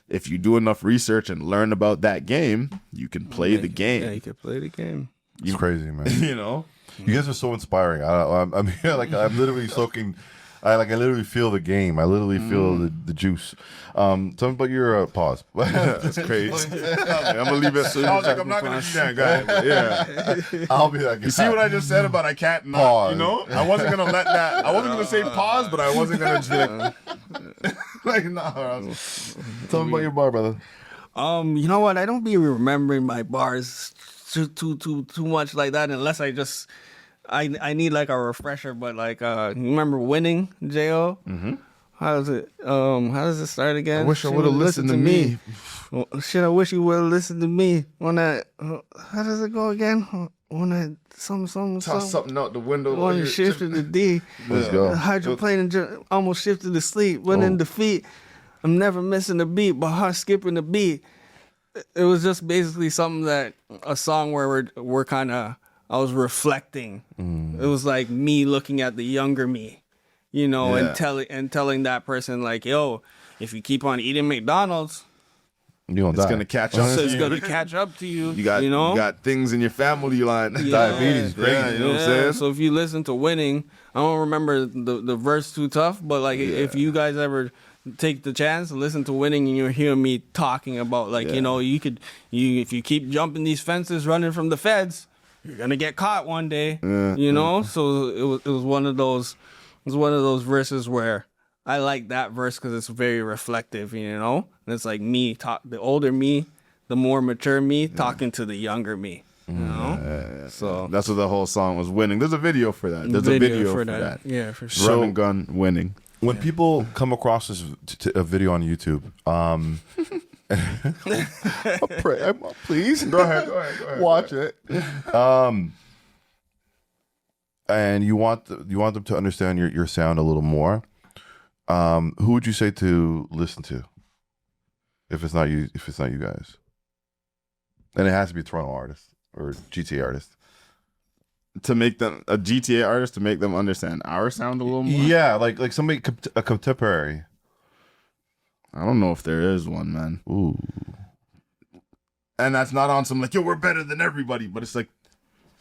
if you do enough research and learn about that game, you can play the game. Yeah, you can play the game. It's crazy, man. You guys are so inspiring. I'm here, I'm literally soaking. I literally feel the game. I literally feel the juice. Tell me about your pause. That's crazy. I'm gonna leave it. I was I'm not gonna be that guy. But yeah, I'll be that guy. You see what I just said about I can't not, pause. I wasn't gonna let that. I wasn't gonna say pause, but I wasn't gonna just no. Tell me about your bar, brother. You know what? I don't be remembering my bars too much like that unless I just I need like a refresher, but like you remember Winning, J.O.? Mm-hmm. How does it start again? I wish I would have listened to me. Shit, I wish you would have listened to me when I. How does it go again? When I Toss something out the window. When you shifted to D. Let's go. Hydroplane almost shifted to sleep. Went in defeat. I'm never missing a beat, but heart skipping the beat. It was just basically a song where we're kind of. I was reflecting. It was like me looking at the younger me. You know, and telling that person like, yo, if you keep on eating McDonald's, it's gonna catch up. It's gonna catch up to you. You got things in your family line. Diabetes, crazy. You know what I'm saying? So if you listen to Winning, I don't remember the verse too tough, but like if you guys ever take the chance to listen to Winning and you hear me talking about like you know if you keep jumping these fences, running from the feds, you're gonna get caught one day. You know, so it was one of those. It was one of those verses where I like that verse because it's very reflective, you know? And it's like me, the older me, the more mature me, talking to the younger me, you know? So that's what the whole song was, Winning. There's a video for that. There's a video for that. Yeah, for sure. Run and Gun, Winning. When people come across this a video on YouTube, please Go ahead. watch it. And you want them to understand your sound a little more. Who would you say to listen to? If it's not you guys, and it has to be a Toronto artist or GTA artist To make them a GTA artist, to make them understand our sound a little more. Yeah, like somebody a contemporary. I don't know if there is one, man. Ooh, and that's not on some like, yo, we're better than everybody, but it's like.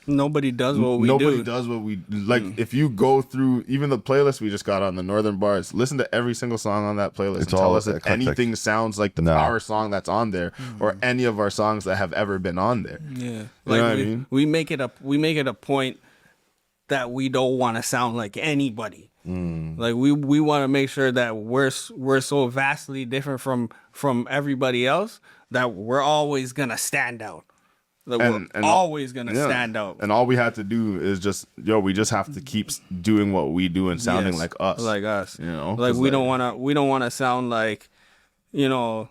Nobody does what we do. Nobody does what we like. If you go through even the playlist we just got on the Northern Bars, listen to every single song on that playlist and tell us if anything sounds like our song that's on there or any of our songs that have ever been on there. Yeah, you like know what I mean? we make it a point that we don't want to sound like anybody. Like we want to make sure that we're so vastly different from everybody else that we're always gonna stand out. Like we're always gonna stand out, and all we have to do is we just have to keep doing what we do and sounding like us, you know. Like we don't want to sound like, you know,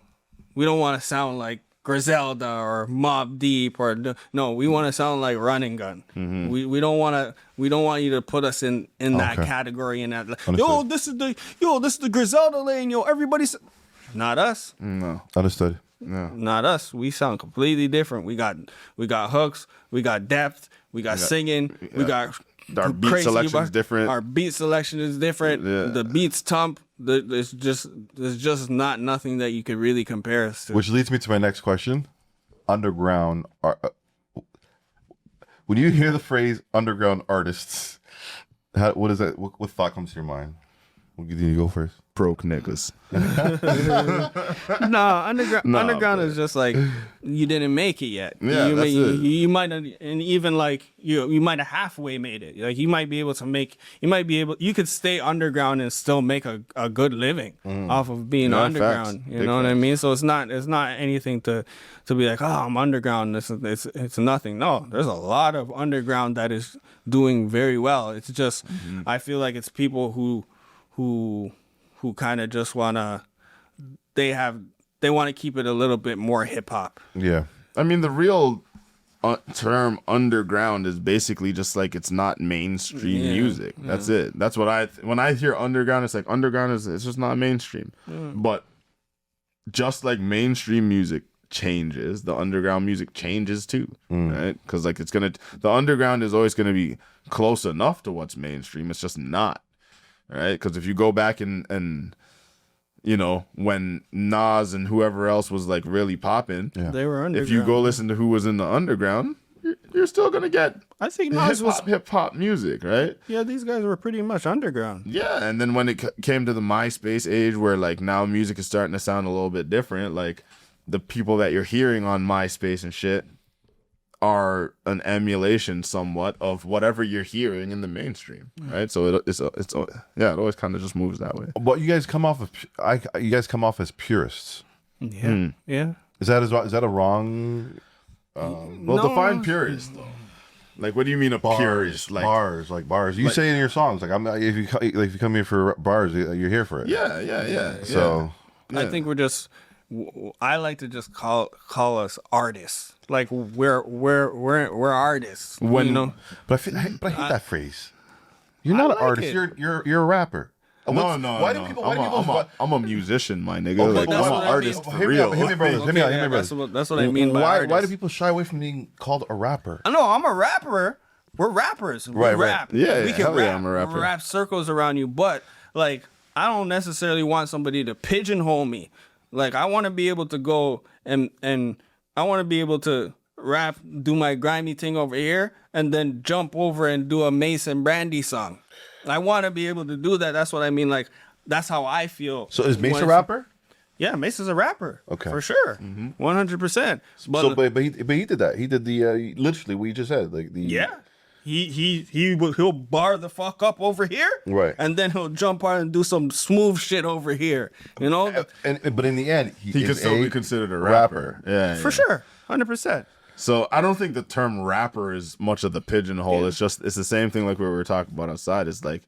we don't want to sound like Griselda or Mobb Deep or no, we want to sound like RunxGun. Mm-hmm. We don't want you to put us in that category and that. Yo, this is the Griselda lane. Yo, everybody's not us. No, understood. No. Not us. We sound completely different. We got hooks. We got depth. We got singing. We got our beat selection is different. Our beat selection is different. Yeah. The beats thump. There's just not nothing that you could really compare us to. Which leads me to my next question: underground. When you hear the phrase "underground artists," what is that? What thought comes to your mind? You go first. Broke niggas. Underground is just like you didn't make it yet. Yeah, you might not, and even like you might have halfway made it. Like you might be able to you could stay underground and still make a good living off of being underground. Facts. You Big know what I facts. mean? So it's not anything to be like, oh, I'm underground. It's nothing. No, there's a lot of underground that is doing very well. It's just I feel like it's people who kind of just wanna they want to keep it a little bit more hip hop. Yeah, I mean the real term underground is basically just like it's not mainstream music. That's it. That's what when I hear underground, it's like underground it's just not mainstream. But just like mainstream music changes, the underground music changes too, right? Because like the underground is always gonna be close enough to what's mainstream. It's just not. Right, because if you go back and you know when Nas and whoever else was like really popping, They were underground. if you go listen to who was in the underground, you're still gonna get I think Nas was hip hop music, right? Yeah, these guys were pretty much underground. Yeah, and then when it came to the MySpace age, where like now music is starting to sound a little bit different, like the people that you're hearing on MySpace and shit are an emulation somewhat of whatever you're hearing in the mainstream, right? So it always kind of just moves that way. but you guys come off as purists. Yeah. Is that a wrong? Well, define purist though. Like, what do you mean a purist? Like bars. You say in your songs, like if you come here for bars, you're here for it. Yeah. So I think we're just. I like to just call us artists. Like we're artists. When you know, but I hate that phrase. You're not an like artist. it. You're a rapper. No. I'm a musician, my nigga. Like, that's I'm what an I artist mean. for real. Hit me, brothers. Hit me out, That's what I mean by artist. Why do people shy away from being called a rapper? I know I'm a rapper. We're rappers. We Right. rap. Yeah, we can hell rap. yeah, I'm a rapper. Rap circles around you, but like I don't necessarily want somebody to pigeonhole me. Like I want to be able to go and I want to be able to rap, do my grimy thing over here, and then jump over and do a Mace and Brandy song. I want to be able to do that. That's what I mean. Like that's how I feel. So is Mace a rapper? Yeah, Mace is a rapper. Okay. For sure. 100%. But he did that. He did the literally what you just said. Like the yeah. He'll bar the fuck up over here, Right. and then he'll jump on and do some smooth shit over here. You know, but in the end, he He is could still a be considered a rapper. Yeah, for sure, 100%. So I don't think the term rapper is much of the pigeonhole. It's the same thing like what we were talking about outside. It's like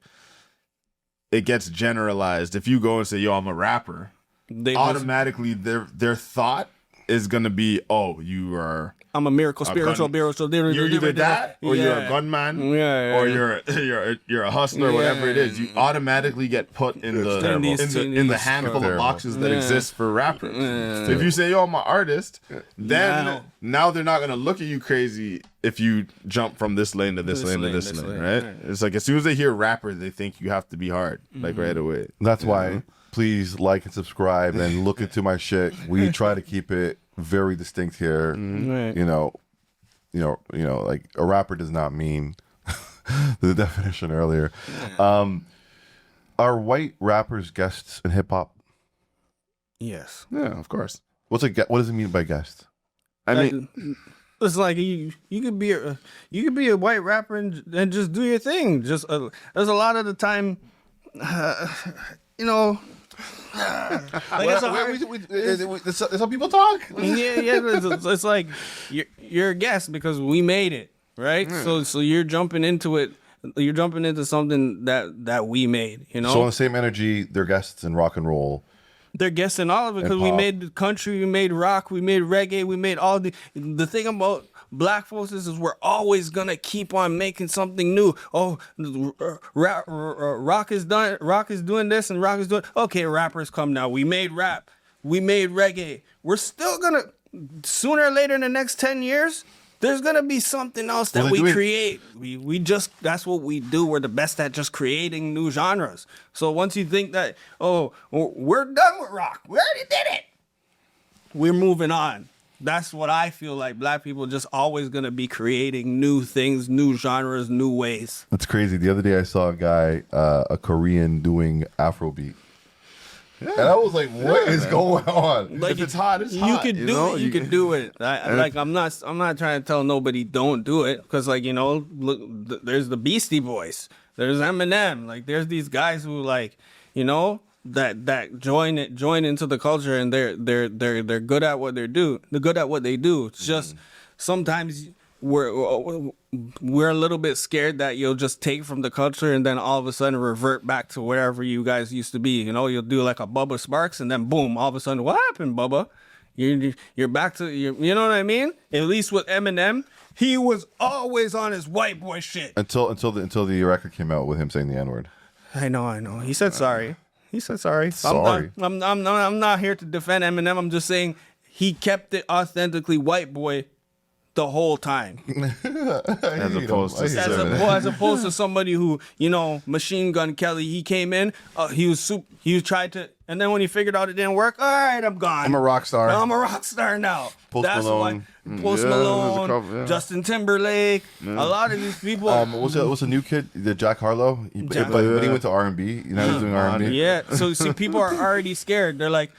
it gets generalized. If you go and say, "Yo, I'm a rapper," automatically their thought is gonna be, "Oh, you are." I'm a miracle, spiritual. You're either that, or you're a gunman, or you're a hustler, whatever it is. You automatically get put in the handful of boxes that exist for rappers. So if you say, "Yo, I'm an artist," then now they're not gonna look at you crazy if you jump from this lane to this lane to this lane, right? It's like as soon as they hear rapper, they think you have to be hard, like right away. That's why. Please like and subscribe and look into my shit. We try to keep it very distinct here. Right. You know, like a rapper does not mean the definition earlier. Are white rappers guests in hip hop? Yes. Yeah, of course. What does it mean by guest? I mean, it's like you could be a white rapper and just do your thing. Just there's a lot of the time, you know. Like That's how people talk. It's like you're a guest because we made it, right? So you're jumping into it. You're jumping into something that we made, you know. So on the same energy, they're guests in rock and roll. They're guests in all of it because we made country, we made rock, we made reggae, we made all the thing about black folks is we're always gonna keep on making something new. Oh, rock is done. Rock is doing this, and rock is doing. Okay, rappers come now. We made rap. We made reggae. We're still gonna sooner or later in the next 10 years. There's gonna be something else that we create. We just that's what we do. We're the best at just creating new genres. So once you think that we're done with rock, we already did it. We're moving on. That's what I feel like. Black people just always gonna be creating new things, new genres, new ways. That's crazy. The other day I saw a guy, a Korean, doing Afrobeat. Yeah. And I was like, "What is going on?" Like, if it's hot, it's hot. You could do it. You could do it. I'm not trying to tell nobody don't do it because, like, you know, look, there's the Beastie Boys, there's Eminem, like there's these guys who, like, you know, that join into the culture and they're good at what they do. They're good at what they do. It's just sometimes we're a little bit scared that you'll just take from the culture and then all of a sudden revert back to wherever you guys used to be. You know, you'll do like a Bubba Sparks and then boom, all of a sudden, what happened, Bubba? You're back to you know what I mean? At least with Eminem, he was always on his white boy shit until the record came out with him saying the N-word. I know. He said sorry. Sorry. I'm not here to defend Eminem. I'm just saying he kept it authentically white boy the whole time. As opposed to somebody who, you know, Machine Gun Kelly, he came in, he tried to, and then when he figured out it didn't work, all right, I'm gone. I'm a rock star. I'm a rock star now. Post Malone. Malone, Justin Timberlake, a lot of these people. What's a new kid? The Jack Harlow. But he went to R&B. You know, he's doing R&B. Yeah. So see, people are already scared. They're like,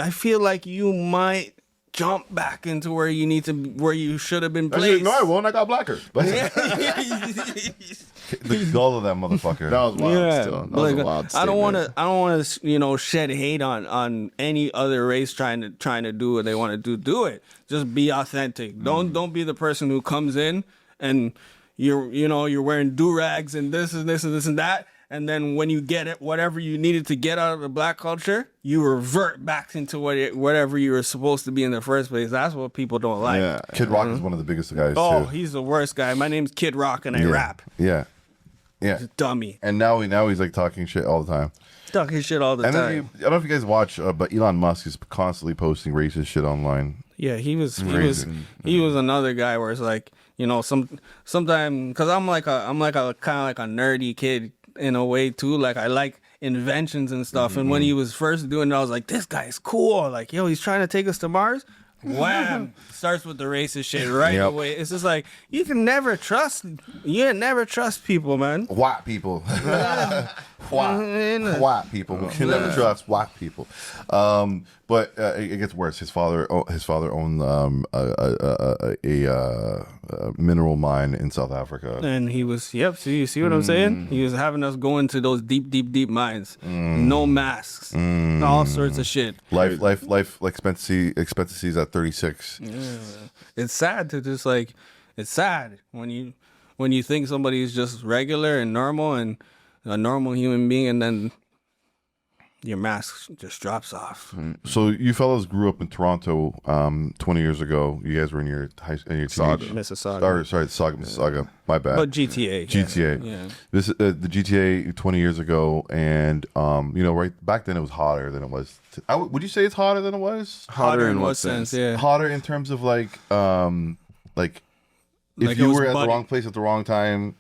I feel like you might jump back into where you need to, where you should have been placed. No, I won't. I got blacker. The gall of that motherfucker. That was wild. Yeah. Still. That was a wild statement. I don't want to, you know, shed hate on any other race trying to do what they want to do. Do it. Just be authentic. Don't be the person who comes in and you're wearing do-rags and this and this and this and that. And then when you get it, whatever you needed to get out of the black culture, you revert back into whatever you were supposed to be in the first place. That's what people don't like. Yeah. Kid Rock is one of the biggest guys Oh, too. he's the worst guy. My name's Kid Rock and I rap. Yeah. Dummy. And now he's like talking shit all the time. Talking shit all the And then time. I don't know if you guys watch, but Elon Musk is constantly posting racist shit online. Yeah, he was Crazy. another guy where it's like, sometimes because I'm like a kind of like a nerdy kid in a way too. Like I like inventions and stuff. And when he was first doing it, I was like, this guy's cool. Like, yo, he's trying to take us to Mars. Wham! Starts with the racist shit right away. It's just like you never trust people, man. White people. White people. We can never trust white people. But it gets worse. His father owned a mineral mine in South Africa. And he was, so you see what I'm saying? He was having us go into those deep mines. No masks. All sorts of shit. Life expectancies at 36. Yeah. It's sad to just like, it's sad when you think somebody is just regular and normal and a normal human being, and then your mask just drops off. So you fellas grew up in Toronto 20 years ago. You guys were in your teenage Mississauga. Mississauga. My bad. But GTA. Yeah. This the GTA 20 years ago, and right back then it was hotter than it was. Would you say it's hotter than it was? Hotter in what sense? Yeah. Hotter in terms of like if Like you it was were at the muddy. wrong place at the wrong time,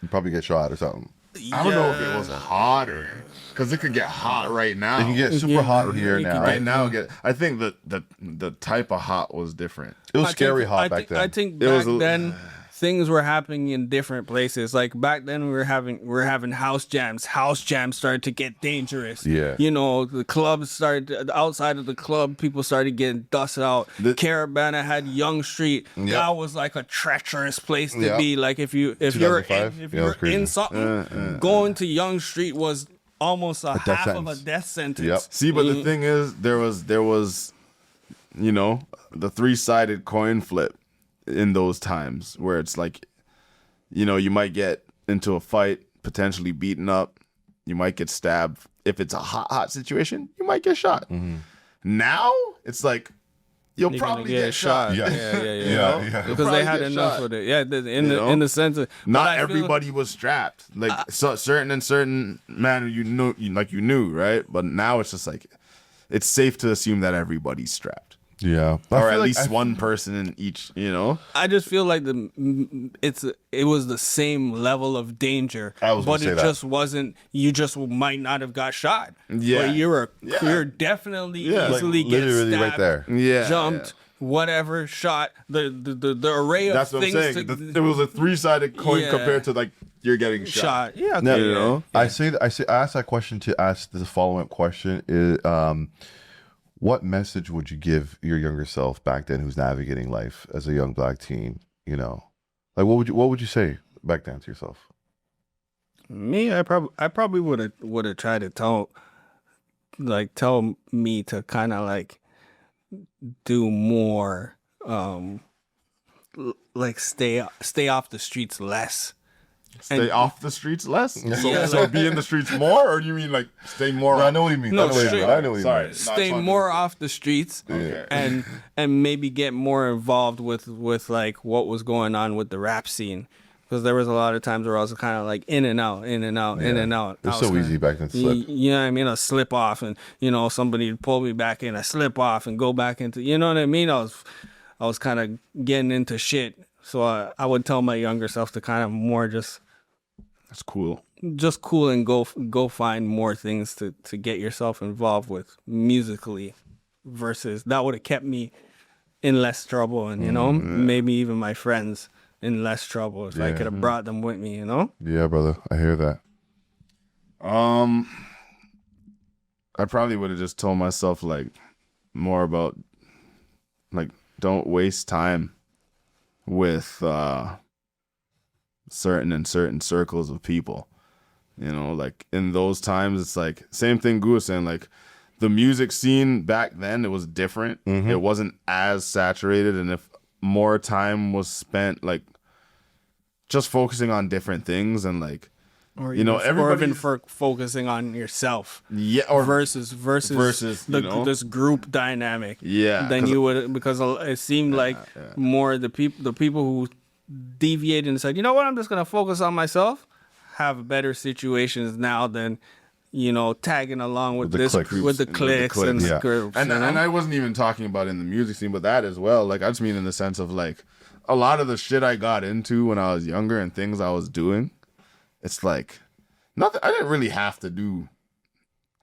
you'd probably get shot or something. I don't know if it was hotter because it could get hot right now. It can get super hot here it can now. right now. I think the type of hot was different. It was scary hot back then. I think It was back then things were happening in different places. Like back then we were having house jams. House jams started to get dangerous. Yeah. The clubs started outside of the club, people started getting dusted out. Caravana had Yonge Street. Yep. That was like a treacherous place to Yep. be. Like if you were 2005? if Yeah, you it was were crazy. in something, going to Yonge Street was almost a half of a sentence. death sentence. Yep. See, but the thing is, there was the 3-sided coin flip in those times where it's like, you might get into a fight, potentially beaten up, you might get stabbed. If it's a hot situation, you might get shot. Now it's like you'll You're probably gonna get shot. Yeah. Yeah. Because they had enough of it. Yeah, in the sense of Not but I feel- everybody was strapped. Like certain manner you knew, right? But now it's just like it's safe to assume that everybody's strapped. Yeah. Or at least one person in each, I just feel like it was the same level of danger, I was gonna but say it that. just wasn't. You just might not have got shot. Yeah. But you're definitely easily get literally stabbed, right there. Yeah, jumped, whatever, shot. The array of That's what I'm things saying. It was a 3-sided coin Yeah. compared to like you're getting shot. shot. Yeah, okay, Now, yeah. I asked that question to ask the following question is what message would you give your younger self back then who's navigating life as a young black teen? Like what would you say back then to yourself? Me, I probably would have tried to tell me to kind of like do more, like stay off the streets less. Stay off the streets less. Yeah, So be in the streets more, or do you mean like stay more? I know what you mean. No, I know what you straight- mean. I know what you Sorry. mean. Stay talking- more off the streets Okay. and maybe get more involved with like what was going on with the rap scene, because there was a lot of times where I was kind of like in and out. It was so easy back then to slip. You know what I mean? I slip off, and somebody would pull me back in. I slip off and go back into. You know what I mean? I was kind of getting into shit. So I would tell my younger self to kind of more just cool and go find more things to get yourself involved with musically, versus that would have kept me in less trouble, and maybe even my friends in less trouble if I could have brought them with me. Yeah, brother. I hear that. I probably would have just told myself like more about like don't waste time with certain circles of people. Like in those times it's like same thing Gu was saying, like the music scene back then, it was different. It wasn't as saturated, and if more time was spent like just focusing on different things and like, Or you know, or even everybody's for focusing on yourself. yeah, or versus you know? this group dynamic. Yeah, Then you would, because it seemed like more the people who deviated and said, you know what, I'm just gonna focus on myself, have better situations now than, you know, tagging along with the this cliques. with the clicks and yeah. groups. and you know? and I wasn't even talking about in the music scene, but that as well. Like I just mean in the sense of like a lot of the shit I got into when I was younger and things I was doing. It's like nothing. I didn't really have to do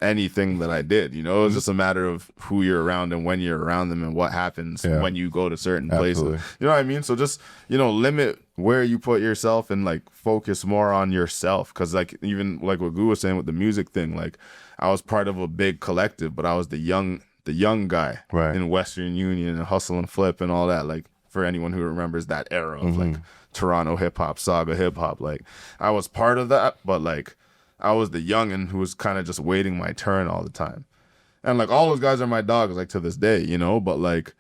anything that I did. You know, it was just a matter of who you're around and when you're around them and what happens when you go to certain Absolutely. places. You know what I mean? So just, you know, limit where you put yourself and like focus more on yourself. Cause like even like what Gu was saying with the music thing, like I was part of a big collective, but I was the young guy in Western Union and Hustle and Flip and all that. Like for anyone who remembers that era of like Toronto hip hop, Saga hip hop, like I was part of that, but like I was the youngin' who was kind of just waiting my turn all the time. And like all those guys are my dogs, like to this day, you know, but like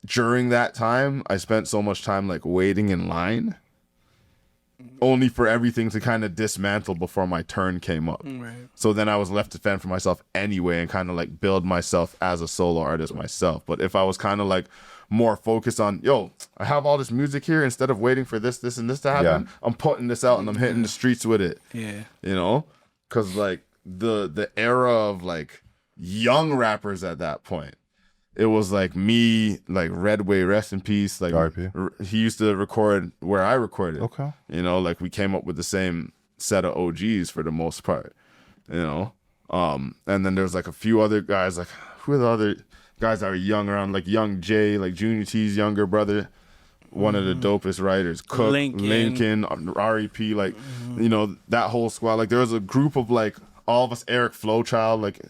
during that time, I spent so much time like waiting in line only for everything to kind of dismantle before my turn came up. Right. So then I was left to fend for myself anyway and kind of like build myself as a solo artist myself. But if I was kind of like more focused on, yo, I have all this music here, instead of waiting for this and this to happen, I'm putting this out and I'm hitting the streets with it. Yeah. You know? Because like the era of like young rappers at that point, it was like me, like Redway, rest in peace. Like RIP. He used to record where I recorded. Okay. You know, like we came up with the same set of OGs for the most part. You know? And then there's like a few other guys, like who are the other guys that are young around, like Young Jay, like Junior T's younger brother, one of the dopest writers, Cook, Lincoln, REP, like, you know, that whole squad. Like there was a group of like all of us, Eric Flowchild, like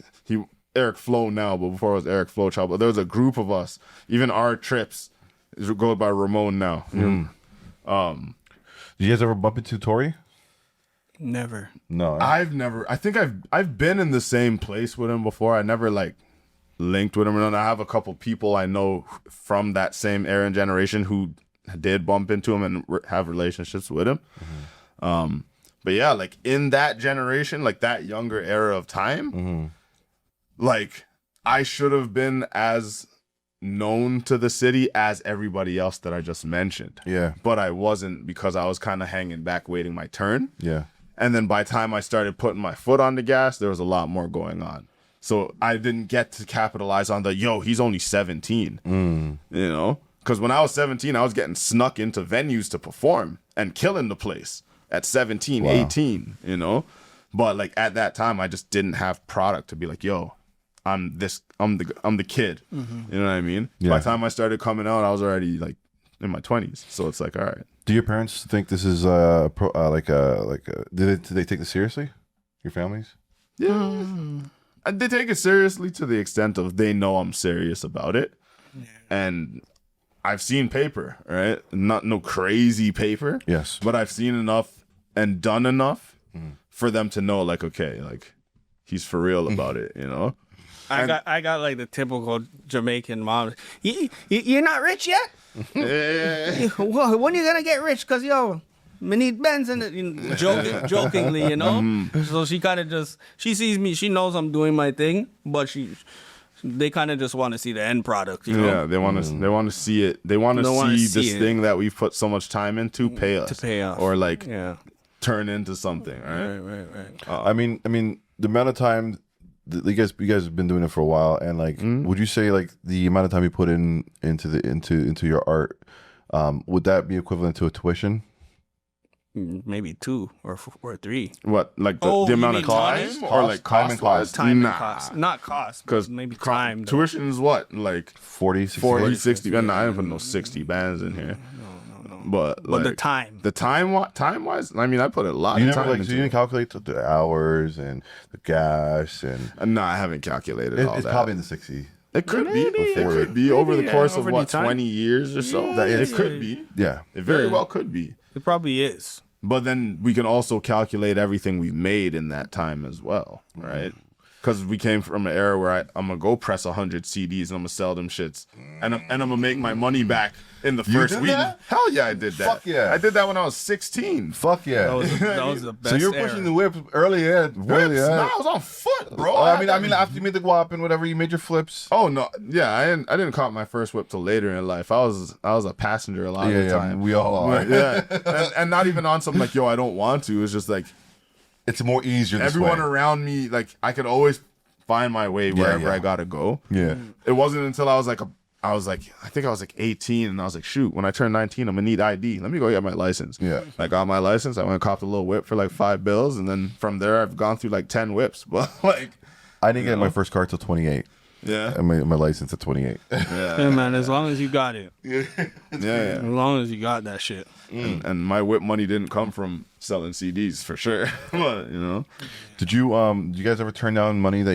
Eric Flow now, but before it was Eric Flowchild, but there was a group of us, even our trips, it goes by Ramon now. Did you guys ever bump into Tori? Never. No. I think I've been in the same place with him before. I never like linked with him. And I have a couple people I know from that same era and generation who did bump into him and have relationships with him. But yeah, like in that generation, like that younger era of time, like I should have been as known to the city as everybody else that I just mentioned. Yeah. But I wasn't, because I was kind of hanging back waiting my turn. Yeah. And then by the time I started putting my foot on the gas, there was a lot more going on. So I didn't get to capitalize on the, yo, he's only 17, you know? Because when I was 17, I was getting snuck into venues to perform and killing the place at 17, 18, you know? But like at that time, I just didn't have product to be like, yo, I'm the kid. You know what I mean? Yeah. By the time I started coming out, I was already like in my 20s. So it's like, all right. Do your parents think this is did they take this seriously? Your families? Yeah. They take it seriously to the extent of they know I'm serious about it. And I've seen paper, right? Not no crazy paper. Yes. But I've seen enough and done enough for them to know, like, okay, like he's for real about it, you know? I got like the typical Jamaican mom. You're not rich yet? Well, when are you gonna get rich? Cause yo, me need Benz and jokingly, you know. So she kind of she sees me. She knows I'm doing my thing, but they kind of just want to see the end product, you know. Yeah, they want to see it. They want to see this thing that we've put so much time into pay off, or like turn into something. Right. I mean, the amount of time you guys have been doing it for a while, and like, would you say like the amount of time you put into your art, would that be equivalent to a tuition? Maybe 2 or 3. What, like the amount of time, or like time and cost? Time and cost, not cost, because maybe time. Tuition is what, like 40, 60? 60. And I didn't put no 60 bands in here. No. But like, the time wise, I mean, I put a lot of time. So you didn't calculate the hours and the gas and? No, I haven't calculated all that. It's probably in the 60. It could be. It could be over the course of what, 20 years or so. It could be. Yeah. It very well could be. It probably is. But then we can also calculate everything we've made in that time as well, right? Because we came from an era where I'm going to go press 100 CDs and I'm going to sell them shits. And I'm going to make my money back in the You first did week. that? Hell yeah, I did that. Fuck yeah. I did that when I was 16. Fuck yeah. That was the best. So you were pushing era. the whip early, yeah. Whips? No, I was on foot, bro. I mean, after you made the guap and whatever, you made your flips. Oh no, yeah, I didn't cop my first whip till later in life. I was a passenger a lot of the time. We all are. Yeah, and not even on something like, yo, I don't want to. It's just like It's more easier this everyone way. around me, like I could always find my way wherever I gotta go. Yeah. It wasn't until I think I was like 18, and I was like, shoot, when I turn 19, I'm gonna need ID. Let me go get my license. Yeah. I got my license. I went and copped a little whip for like $5, and then from there I've gone through like 10 whips. But like, I didn't get my first car till 28. yeah, I made my license at 28. Yeah, man. As long as you got it. yeah. As long as you got that shit. And my whip money didn't come from selling CDs for sure. But, you know, Did you guys ever turn down money that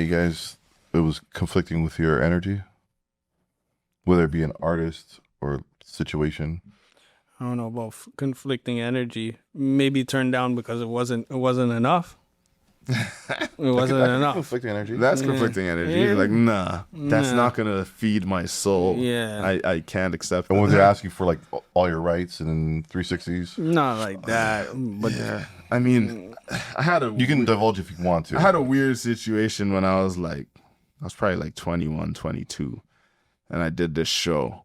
it was conflicting with your energy? Whether it be an artist or situation. I don't know about conflicting energy. Maybe turned down because it wasn't enough. It wasn't enough. Conflicting energy. that's conflicting energy. Yeah. Like, nah, that's not gonna feed my soul. Yeah. I can't accept And that. when they're asking for like all your rights and 360s, Not like that. But Yeah, I mean, you can divulge if you want to. I had a weird situation when I was probably like 21, 22, and I did this show.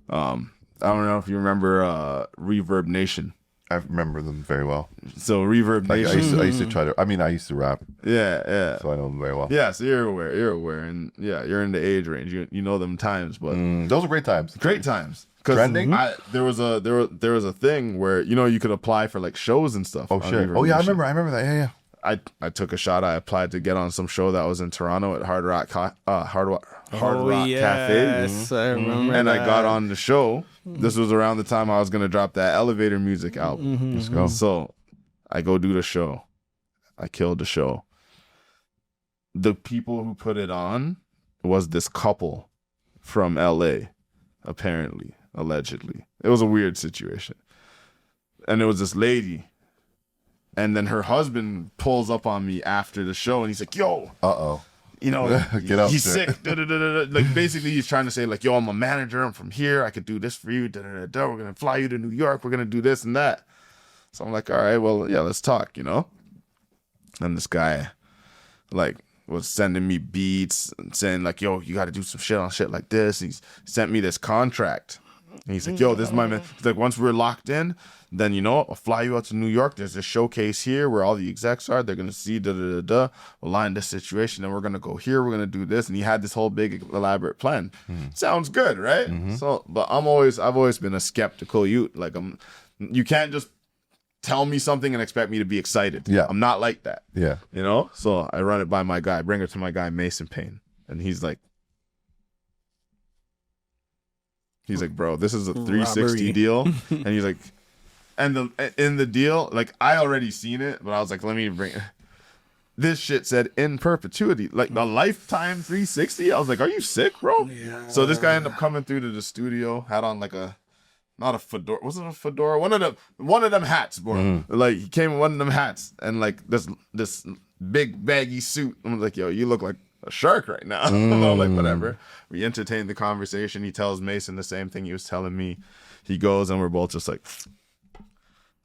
I don't know if you remember Reverb Nation. I remember them very well. So Reverb Like, Nation. I used to try to. I mean, I used to rap, Yeah. so I know them very well. Yeah, so you're aware, and yeah, you're in the age range. You know them times, but Those are great times. great times. Because Trending? there was a thing where you could apply for like shows and stuff. Oh on shit. Reverb Oh yeah, I Nation. remember that. Yeah. I took a shot. I applied to get on some show that was in Toronto at Hard Rock Cafe, yes, I remember. and I that. got on the show. This was around the time I was gonna drop that Elevator Music album. Let's go. So I go do the show. I killed the show. The people who put it on was this couple from LA, apparently, allegedly. It was a weird situation. And it was this lady. And then her husband pulls up on me after the show and he's like, yo, Uh-oh. you know, Get up he's there. sick. Like basically he's trying to say like, yo, I'm a manager. I'm from here. I could do this for you. We're going to fly you to New York. We're going to do this and that. So I'm like, all right, well, yeah, let's talk, you know? And this guy like was sending me beats and saying like, yo, you got to do some shit on shit like this. He sent me this contract. And he's like, yo, this is my man. He's like, once we're locked in, then, you know, I'll fly you out to New York. There's a showcase here where all the execs are. They're going to see We'll line this situation. And we're going to go here. We're going to do this. And he had this whole big elaborate plan. Sounds good, right? So, but I've always been a skeptical youth. Like you can't just tell me something and expect me to be excited. Yeah. I'm not like that. Yeah. You know? So I run it by my guy, bring it to my guy, Mason Payne. And he's like, bro, this is a 360 Robbery. deal. And he's like, and in the deal, like I already seen it, but I was like, let me bring it. This shit said in perpetuity, like the lifetime 360. I was like, are you sick, bro? Yeah. So this guy ended up coming through to the studio, had on like not a fedora. Was it a fedora? One of them hats, bro. Like he came in one of them hats and like this big baggy suit. I'm like, yo, you look like a shark right now. Like whatever. We entertained the conversation. He tells Mason the same thing he was telling me. He goes and we're both just like,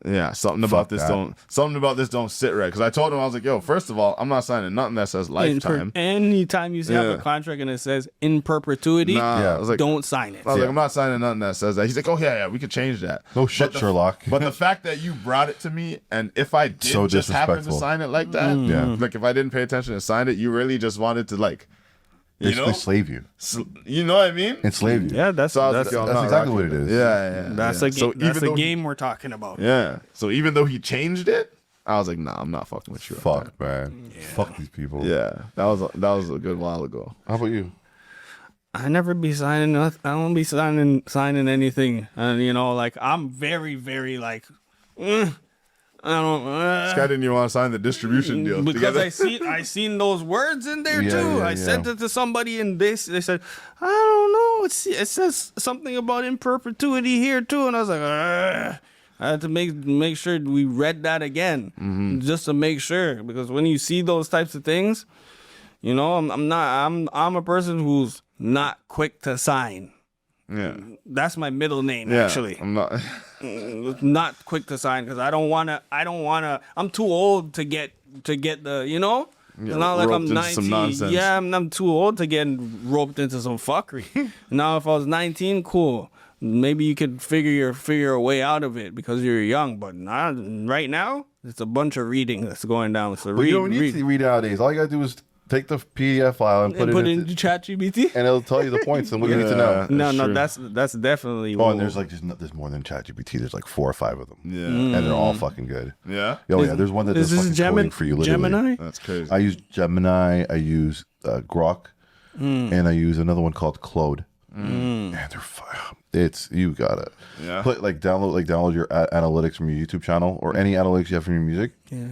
yeah, something about this don't sit right. Because I told him, I was like, yo, first of all, I'm not signing nothing that says lifetime. Anytime you have Yeah. a contract and it says in perpetuity, Nah, Yeah. I was like, don't sign it. I was like, I'm not signing nothing that says that. He's like, oh yeah, we could change that. No shit, Sherlock. But the fact that you brought it to me, and if I did So just happen to disrespectful. sign it like that, Yeah. like if I didn't pay attention and signed it, you really just wanted to like, you They know, slave you. you know what I mean? Enslave you. Yeah, that's So I was that's like, yo, I'm That's not exactly rocking what it with is. Yeah. that's yeah. a game. So That's even the though game we're talking about. Yeah. So even though he changed it, I was like, nah, I'm not fucking with you. Fuck, man. Fuck these people. Yeah. That was a good while ago. How about you? I never be signing nothing. I don't be signing anything. And you know, like I'm very, very like, I don't. This guy didn't even want to sign the distribution deal Because together. I seen those words in there Yeah, too. yeah, I yeah. sent it to somebody and they said, I don't know. It says something about in perpetuity here too, and I was like, I had to make sure we read that again just to make sure, because when you see those types of things, you know, I'm a person who's not quick to sign. Yeah. That's my middle name, Yeah. actually. I'm not. Not quick to sign because I don't wanna. I'm too old to get the. You know. Yeah, It's not like I'm roped into some 19. nonsense. Yeah, I'm too old to get roped into some fuckery. Now, if I was 19, cool. Maybe you could figure a way out of it because you're young. But not right now. It's a bunch of reading that's going down. So But you don't need to read nowadays. All you gotta do is take the PDF file and put it in ChatGPT. and it'll tell you the points and what you need to know. No, true. that's definitely. Oh, and there's there's more than ChatGPT. There's like 4 or 5 of them. Yeah. And they're all fucking good. Yeah. Oh yeah, there's one that Is does this fucking coding for you. Literally. Gemini? That's crazy. I use Gemini. I use Grok, and I use another one called Claude. Man, it's you gotta put download your analytics from your YouTube channel or any analytics you have from your music. Yeah.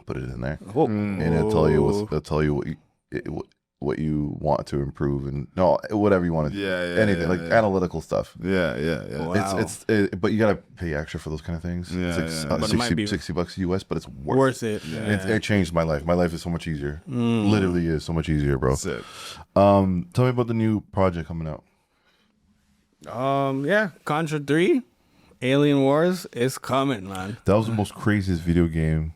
Put it in there, Oh. and it'll tell you what you want to improve and whatever you want to. Anything analytical stuff. Yeah. Wow. But you gotta pay extra for those kind of things. Yeah, it's yeah. like, But it might be $60 US, but it's worth it. And it changed my life. My life is so much easier. Literally is so much easier, bro. Sick. Tell me about the new project coming out. Contra 3, Alien Wars is coming, man. That was the most craziest video game.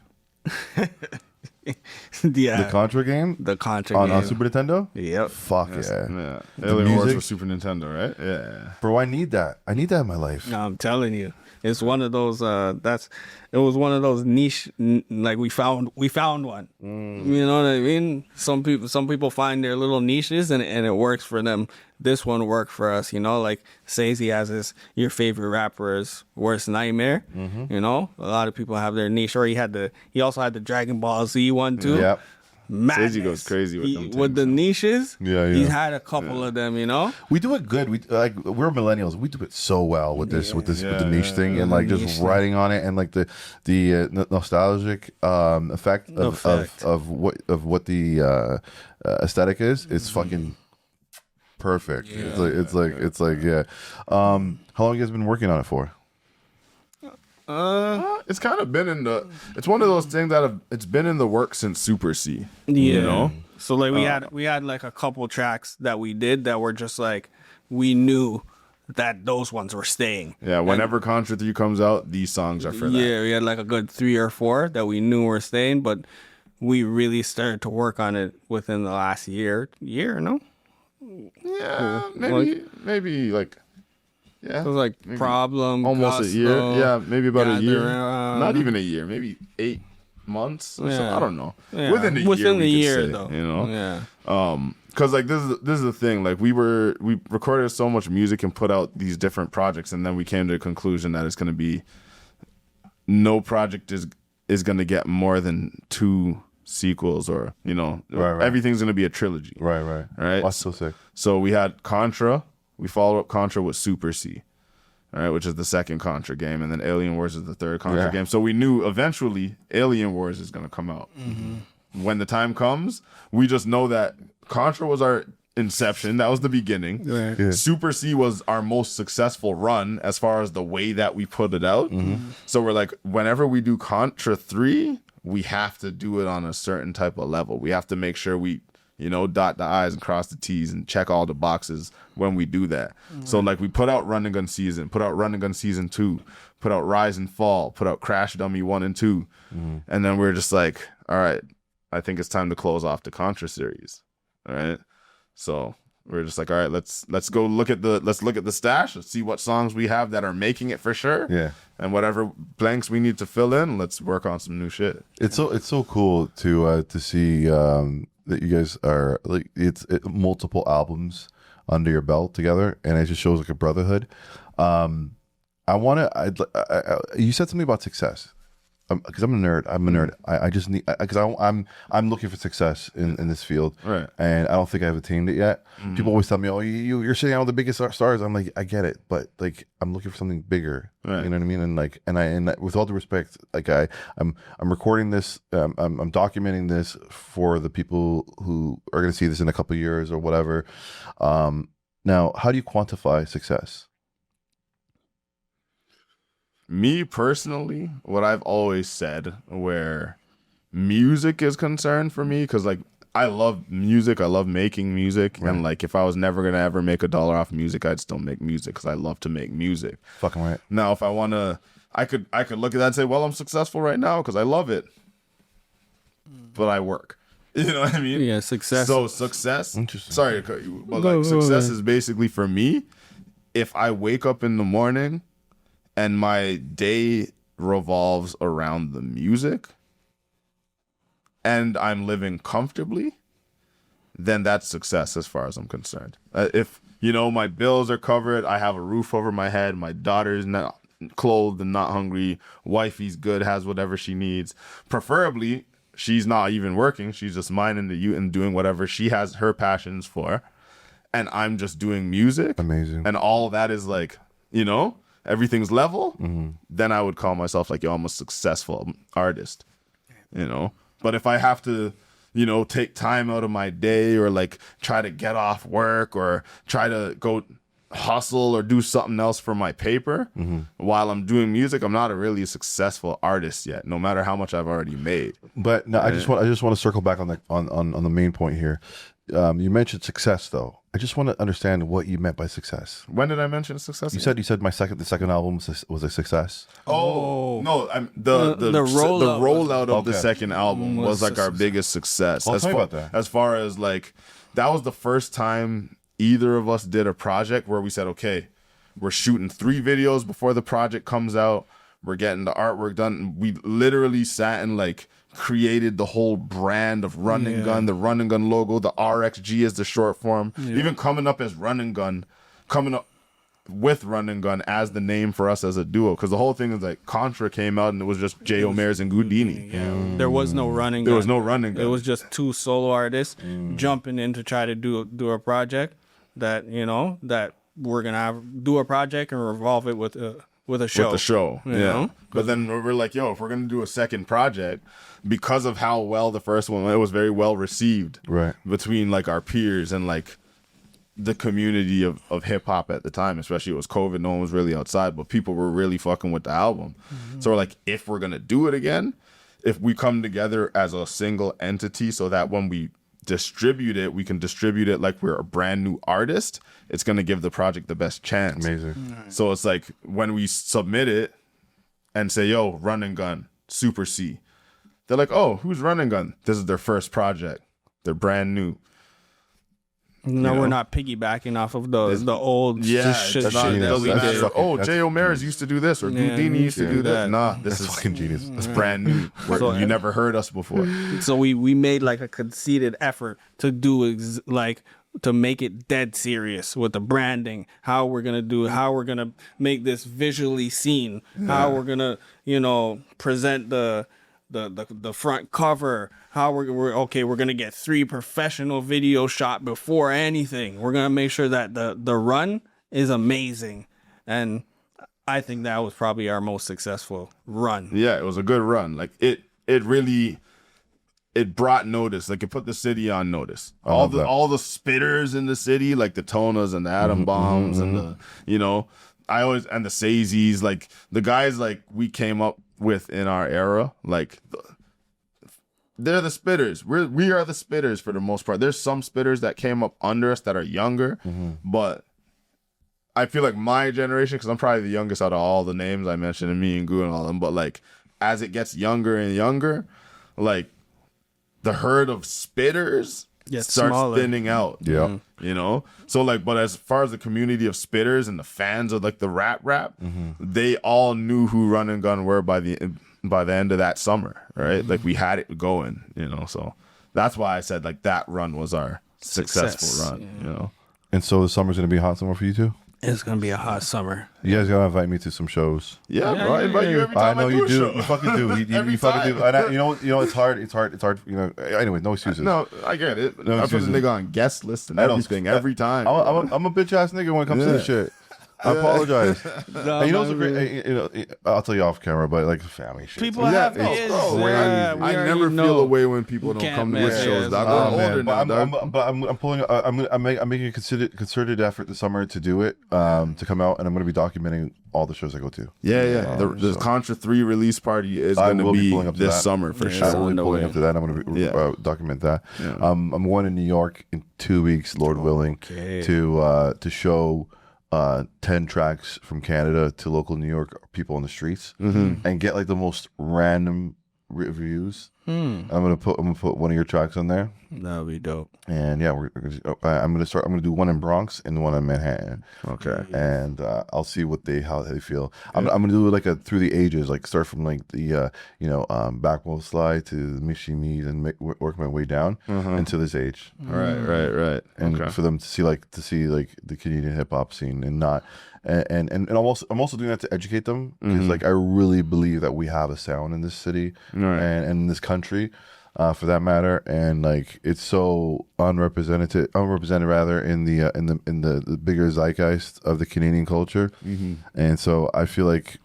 Yeah. The Contra game The Contra on game. Super Nintendo. Yep. Fuck yeah. Yeah. The Alien Wars music? for Super Nintendo, right? Yeah. Bro, I need that. I need that in my life. No, I'm telling you, it's one of those. It was one of those niche. Like we found one. You know what I mean? Some people find their little niches and it works for them. This one worked for us. You know, like Sazy has your favorite rapper's worst nightmare. You know, a lot of people have their niche. Or he also had the Dragon Ball Z one too. Yep. Sazy goes crazy with them with the niches. Yeah. He's had a couple of them. You know. We do it good. We're millennials. We do it so well with this with the niche thing and like just Niche writing on it and like the nostalgic effect of what the aesthetic is. It's fucking perfect. It's like yeah. How long you guys been working on it for? It's kind of been it's one of those things it's been in the works since Super C. Yeah. You know? So like we had like a couple tracks that we did that were just like we knew that those ones were staying. Yeah, whenever Contra 3 comes out, these songs are for that. Yeah, we had like a good 3 or 4 that we knew were staying, but we really started to work on it within the last year, no? Yeah, maybe like yeah. It was like maybe Problem, almost a year. Gusto, Yeah, maybe about a year. Gather, Not even a year, maybe 8 months or so. Yeah. I don't know. Yeah. Within the year, we could say, though. you know. Yeah. Because like this is the thing. Like we recorded so much music and put out these different projects, and then we came to the conclusion that it's going to be no project is going to get more than 2 sequels, or you know, Right. everything's going to be a trilogy. Right. Right. That's so sick. So we had Contra. We followed up Contra with Super C, all right, which is the second Contra game, and then Alien Wars is the third Contra game. So we knew eventually Alien Wars is going to come out. When the time comes, we just know that Contra was our inception. That was the beginning. Right. Yeah. Super C was our most successful run as far as the way that we put it out. So we're like, whenever we do Contra 3, we have to do it on a certain type of level. We have to make sure we, you know, dot the I's and cross the T's and check all the boxes when we do that. So like we put out RunxGun Season, put out RunxGun Season 2, put out Rise and Fall, put out Crash Dummy 1 and 2. And then we're just like, all right, I think it's time to close off the Contra series. All right. So we're just like, all right, let's go look at the stash. Let's see what songs we have that are making it for sure. Yeah. And whatever blanks we need to fill in, let's work on some new shit. It's so cool to see that you guys are like it's multiple albums under your belt together, and it just shows like a brotherhood. You said something about success. Because I'm a nerd. I just need because I'm looking for success in this field, Right. and I don't think I've attained it yet. People always tell me, "Oh, you're sitting out with the biggest stars." I'm like, I get it, but like I'm looking for something bigger. Right. You know what I mean? And like, and with all due respect, like I'm recording this. I'm documenting this for the people who are going to see this in a couple of years or whatever. Now, how do you quantify success? Me personally, what I've always said where music is concerned for me, because like I love music. I love making music. Right. And like, if I was never going to ever make $1 off music, I'd still make music because I love to make music. Fucking right. Now, if I want to, I could look at that and say, well, I'm successful right now because I love it. But I work. You know what I mean? Yeah, success. So success. Interesting. Sorry to cut you, but Go, like success go. is basically for me, if I wake up in the morning and my day revolves around the music and I'm living comfortably, then that's success as far as I'm concerned. If, you know, my bills are covered, I have a roof over my head, my daughter's not clothed and not hungry, wifey's good, has whatever she needs. Preferably, she's not even working. She's just minding the youth and doing whatever she has her passions for. And I'm just doing music. Amazing. And all that is like, you know, everything's level. Mm-hmm. Then I would call myself like, yo, I'm a successful artist, you know. But if I have to, you know, take time out of my day or like try to get off work or try to go hustle or do something else for my paper while I'm doing music, I'm not a really successful artist yet, no matter how much I've already made. But no, I just want to circle back on the main point here. You mentioned success though. I just want to understand what you meant by success. When did I mention success? You said the second album was a success. Oh no, the rollout of the second album was like our biggest success. Tell me about that. As far as like, that was the first time either of us did a project where we said, okay, we're shooting 3 videos before the project comes out. We're getting the artwork done. We literally sat and like created the whole brand of RunxGun, the RunxGun logo, the RxG is the short form, even coming up as RunxGun, coming up with RunxGun as the name for us as a duo. Because the whole thing is like Contra came out and it was just Mairs and Gudini. Yeah. There was no RunxGun. There was no RunxGun. It was just 2 solo artists jumping in to try to do a project that, you know, that we're gonna do a project and revolve it with a show. With the show, you know? But then we're like, yo, if we're gonna do a second project, because of how well the first one, it was very well received, right, between like our peers and like the community of hip hop at the time. Especially it was COVID, no one was really outside, but people were really fucking with the album. So we're like, if we're gonna do it again, if we come together as a single entity, so that when we distribute it, we can distribute it like we're a brand new artist, it's going to give the project the best chance. Amazing. So it's like when we submit it and say, yo, RunxGun, Super C, they're like, oh, who's RunxGun? This is their first project. They're brand new. No, we're not piggybacking off of the old shit. Mairs used to do this, or Gudini used to do that. Nah, this is fucking genius. It's brand new. You never heard us before. So we made like a conceited effort to do to make it dead serious with the branding, how we're gonna make this visually seen, how we're gonna, you know, present the front cover, how we're gonna get 3 professional video shot before anything. We're gonna make sure that the run is amazing, and I think that was probably our most successful run. Yeah, it was a good run. Like it really, it brought notice. Like it put the city on notice. All the spitters in the city, like the Tonas and the Atom Bombs and the, you know, and the Sazies, like the guys like we came up with in our era, like they're the spitters. We are the spitters for the most part. There's some spitters that came up under us that are younger, but I feel like my generation, because I'm probably the youngest out of all the names I mentioned, and me and Gu and all of them, but like as it gets younger and younger, like the herd of spitters starts thinning out. Yeah. You know? So like, but as far as the community of spitters and the fans of like the rap, they all knew who RunxGun were by the end of that summer, right? Like we had it going, you know? So that's why I said like that run was our successful run, you know? And so the summer's going to be a hot summer for you too? It's gonna be a hot summer. You guys gotta invite me to some shows. Yeah, bro. I invite you every time. I know you do. Show. You fucking do. You fucking do. And you know, it's hard. It's hard. You know. Anyway, no excuses. No, I get it. No I put the nigga on guest list and everything every time. I'm a bitch ass nigga when it comes to this shit. I apologize. No, And you know what's man, a great? You know, I'll tell you off camera, but like family shit. people Yeah, have it's kids. crazy. Yeah, we I already never know. feel away when people don't Can't come to mess my with shows. us. Dog. Oh, I'm man, older now, dog. I'm pulling. I'm making a concerted effort this summer to do it. To come out, and I'm going to be documenting all the shows I go to. Yeah. The so- Contra 3 release party is I going to will be be pulling up to this that. summer for Yeah. I sure. will be on the pulling way. up to that. I'm going to Yeah. document that. Yeah. I'm going to New York in 2 weeks, Lord willing, Okay. to show 10 tracks from Canada to local New York people on the streets, and get like the most random reviews. I'm gonna put one of your tracks on there, That would be dope. and yeah, I'm gonna do one in Bronx and one in Manhattan. Okay. And I'll see how they feel. I'm gonna do like a through the ages, like start from like the backbone slide to the Michi Mead and work my way down into this age, Right. and Okay. for them to see the Canadian hip hop scene, and not and I'm also doing that to educate them, because like I really believe that we have a sound in this city Right. and in this country. For that matter, and like it's so unrepresented rather in the bigger zeitgeist of the Canadian culture, and so I feel like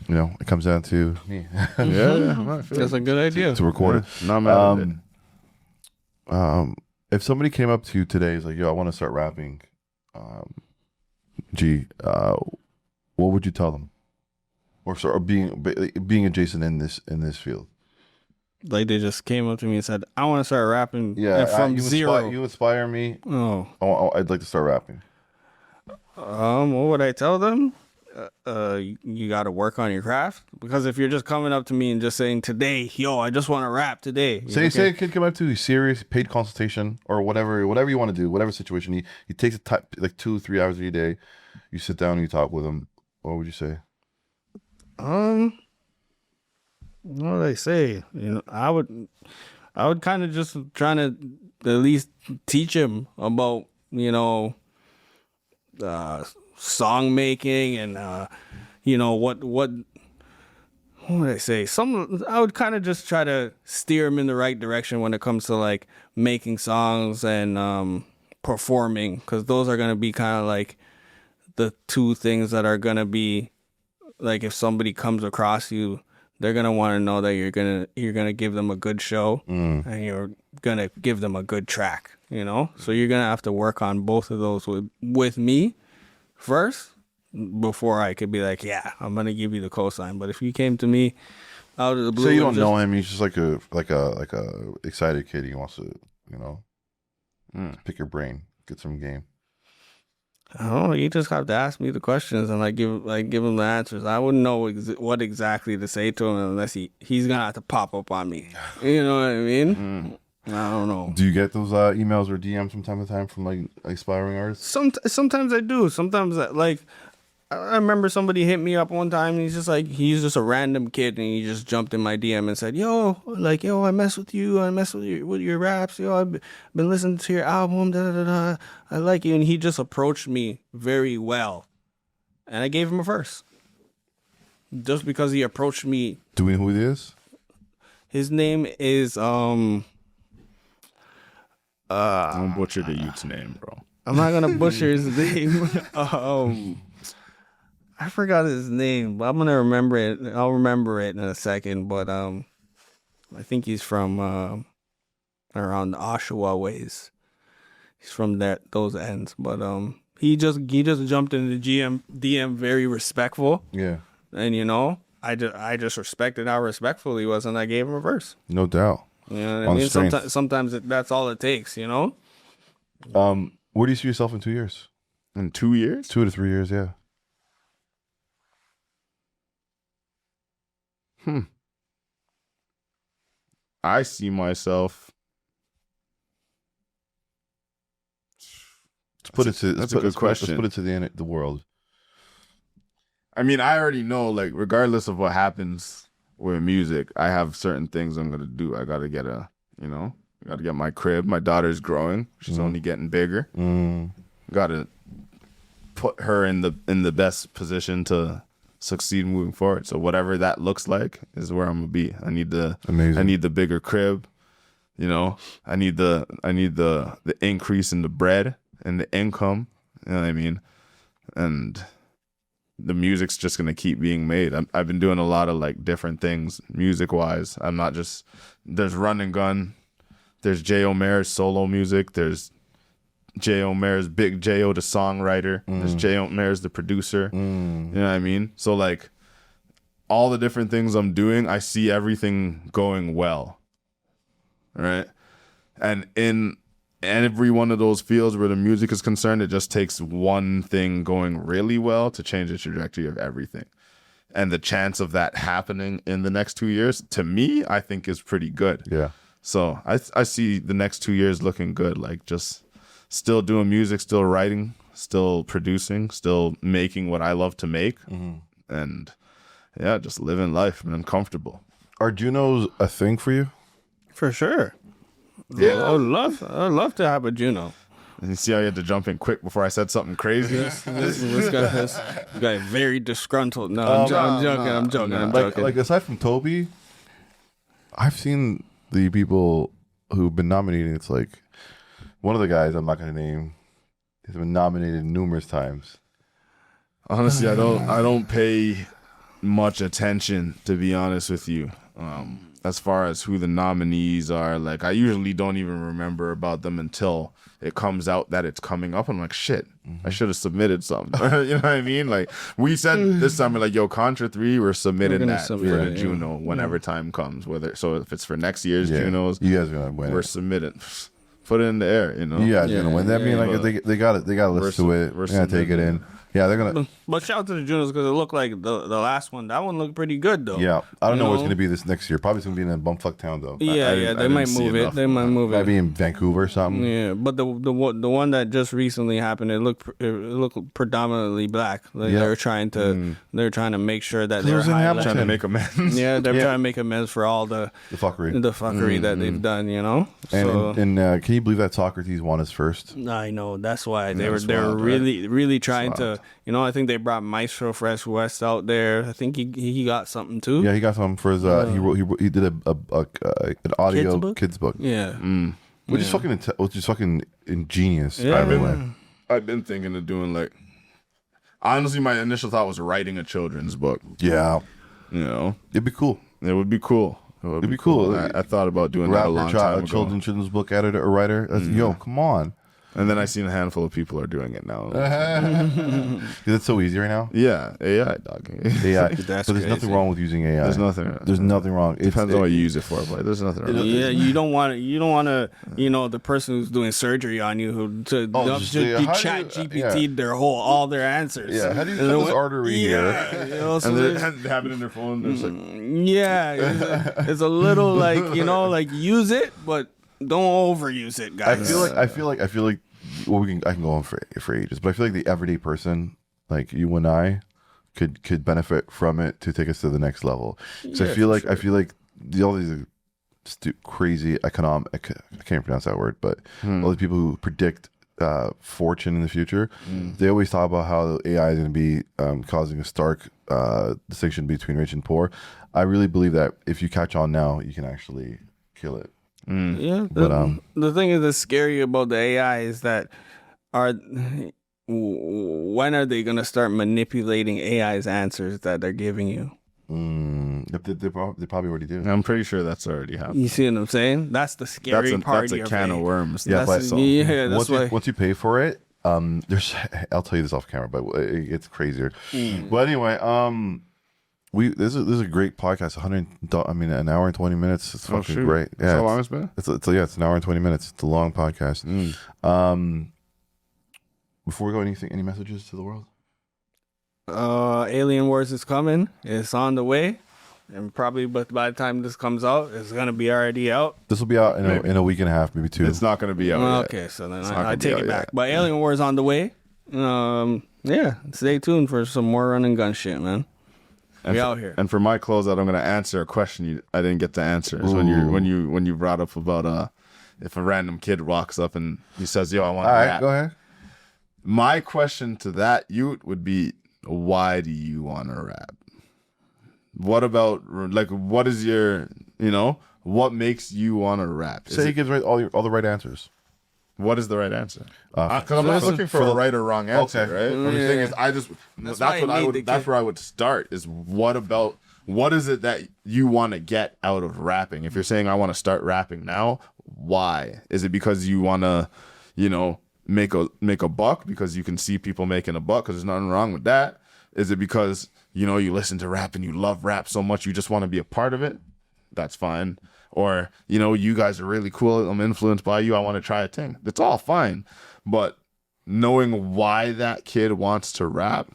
it comes down to me Yeah. I feel That's it. a good idea. to record it. Not mad at it. If somebody came up to you today, is like, yo, I want to start rapping, what would you tell them, or being adjacent in this field? Like they just came up to me and said, "I want to start rapping." Yeah, and from you zero. you inspire me. Oh, I'd like to start rapping. what would I tell them? You got to work on your craft, because if you're just coming up to me and just saying today, yo, I just want to rap today. Say a kid come up to you, serious, paid consultation or whatever you want to do, whatever situation. He takes like 2-3 hours of your day. You sit down and you talk with him. What would you say? What would I say? I would kind of just trying to at least teach him about song making and what would I say? I would kind of just try to steer him in the right direction when it comes to like making songs and performing, because those are gonna be kind of like the two things that are gonna be like, if somebody comes across you, they're gonna want to know that you're gonna give them a good show, and you're gonna give them a good track. So you're gonna have to work on both of those with me first before I could be like, yeah, I'm gonna give you the cosign. But if you came to me out of the blue, Say you don't know him, he's just like a excited kid. He wants to pick your brain, get some game. I don't know. You just have to ask me the questions and give him the answers. I wouldn't know what exactly to say to him unless he's gonna have to pop up on me. You know what I mean? I don't know. Do you get those emails or DMs from time to time from like aspiring artists? Sometimes I do. Sometimes I remember somebody hit me up one time, and he's just a random kid, and he just jumped in my DM and said, yo, I mess with you, I mess with your raps, yo, I've been listening to your album, da-da-da-da, I like you. And he just approached me very well, and I gave him a verse just because he approached me. Do we know who he is? His name is Don't butcher the youth's name, bro. I'm not gonna butcher his name. I forgot his name, but I'm gonna remember it. I'll remember it in a second. But I think he's from around the Oshawa ways. He's from those ends. But he just jumped into the DM very respectful. Yeah, And I just respected how respectful he was, and I gave him a verse. no doubt. You know what I On mean? strength. Sometimes that's all it takes. Where do you see yourself in 2 years? In 2 years? 2 to 3 years, yeah. I see myself. That's a good question. question. Let's put it to the end of the world. I mean, I already know, like, regardless of what happens with music, I have certain things I'm gonna do. I gotta get I gotta get my crib. My daughter's growing; she's only getting bigger. Gotta put her in the best position to succeed moving forward. So whatever that looks like is where I'm gonna be. I need the bigger crib. I need the increase in the bread and the income. You know what I mean? And the music's just gonna keep being made. I've been doing a lot of like different things music wise. I'm not just there's RunxGun, there's J.O. Mairs solo music, there's J.O. Mairs, Big J.O. the songwriter, there's J.O. Mairs the producer. You know what I mean? So like all the different things I'm doing, I see everything going well. Right? And in every one of those fields where the music is concerned, it just takes one thing going really well to change the trajectory of everything. And the chance of that happening in the next 2 years, to me, I think is pretty good. Yeah. So I see the next 2 years looking good. Like just still doing music, still writing, still producing, still making what I love to make. And yeah, just living life, man. I'm comfortable. Are Junos a thing for you? For sure. Yeah, I'd love to have a Juno. And you see how you had to jump in quick before I said something crazy? This guy very disgruntled. No, I'm joking. Like aside from Toby, I've seen the people who've been nominated. It's like one of the guys I'm not going to name has been nominated numerous times. Honestly, I don't pay much attention, to be honest with you. As far as who the nominees are, like I usually don't even remember about them until it comes out that it's coming up. I'm like, shit, I should have submitted something. You know what I mean? Like we said this summer, like, yo, Contra 3, we're submitting that for the Juno whenever time comes. So if it's for next year's Junos, you guys are gonna win. We're submitting. Put it in the air, you know. You guys are gonna win. That mean like they got to listen to it. We're gonna take it in. Yeah, they're gonna. But shout out to the Junos because it looked like the last one. That one looked pretty good though. Yeah, I don't know what's gonna be this next year. Probably gonna be in a bumfuck town though. Yeah, they might move it. They might move it. Maybe in Vancouver or something. Yeah, but the one that just recently happened, it looked predominantly black. Like they're trying to make sure that they're trying to make amends. Yeah, they're trying to make amends for all the fuckery that they've done. You know. And can you believe that Socrates won his first? I know. That's why they were really trying to. You know, I think they brought Maestro Fresh West out there. I think he got something too. Yeah, he got something for his. He did an audio kids book. Yeah, which is fucking ingenious. Yeah. I've been thinking of doing like. Honestly, my initial thought was writing a children's book. Yeah, you know, it'd be cool. It would be cool. It'd be cool. I thought about doing that a long time ago. Children's book editor or writer. Yo, come on. And then I seen a handful of people are doing it now. Is it so easy right now? Yeah, AI, dog. AI. But there's nothing wrong with using AI. There's nothing wrong. It depends on what you use it for, but there's nothing wrong. Yeah, you don't want to, the person who's doing surgery on you chat GPT all their answers. Yeah, how do you cut this artery here? And they have it in their phone. It's a little like use it, but don't overuse it, guys. I feel like I can go on for ages, but I feel like the everyday person, like you and I, could benefit from it to take us to the next level. So I feel like all these crazy I can't pronounce that word, but all the people who predict fortune in the future, they always talk about how AI is going to be causing a stark distinction between rich and poor. I really believe that if you catch on now, you can actually kill it. Yeah, the thing that's scary about the AI is that when are they gonna start manipulating AI's answers that they're giving you? They probably already do. I'm pretty sure that's already happened. You see what I'm saying? That's the scary part. That's a can of worms. Yeah, that's once you pay for it, I'll tell you this off camera, but it gets crazier. But anyway, this is a great podcast. An hour and 20 minutes. It's fucking great. Yeah, that's how long it's been? It's an hour and 20 minutes. It's a long podcast. Before we go, any messages to the world? Alien Wars is coming. It's on the way, and probably, but by the time this comes out, it's gonna be already out. This will be out in a week and a half, maybe 2. It's not gonna be out. Okay, yet. So then I take it back. But Alien Wars on the way. Yeah, stay tuned for some more RunxGun shit, man. We out here. And for my closeout, I'm gonna answer a question I didn't get to answer. Is when you brought up about if a random kid walks up and he says, "Yo, I want to rap." Go ahead. My question to that youth would be, why do you want to rap? What about what is your what makes you want to rap? Say he gives all the right answers. What is the right answer? Because I'm not looking for a right or wrong answer, right? I'm just saying is that's where I would start. Is what is it that you want to get out of rapping? If you're saying I want to start rapping now, why? Is it because you want to, make a buck because you can see people making a buck? Because there's nothing wrong with that. Is it because you listen to rap and you love rap so much you just want to be a part of it? That's fine. Or, you guys are really cool. I'm influenced by you. I want to try a thing. That's all fine. But knowing why that kid wants to rap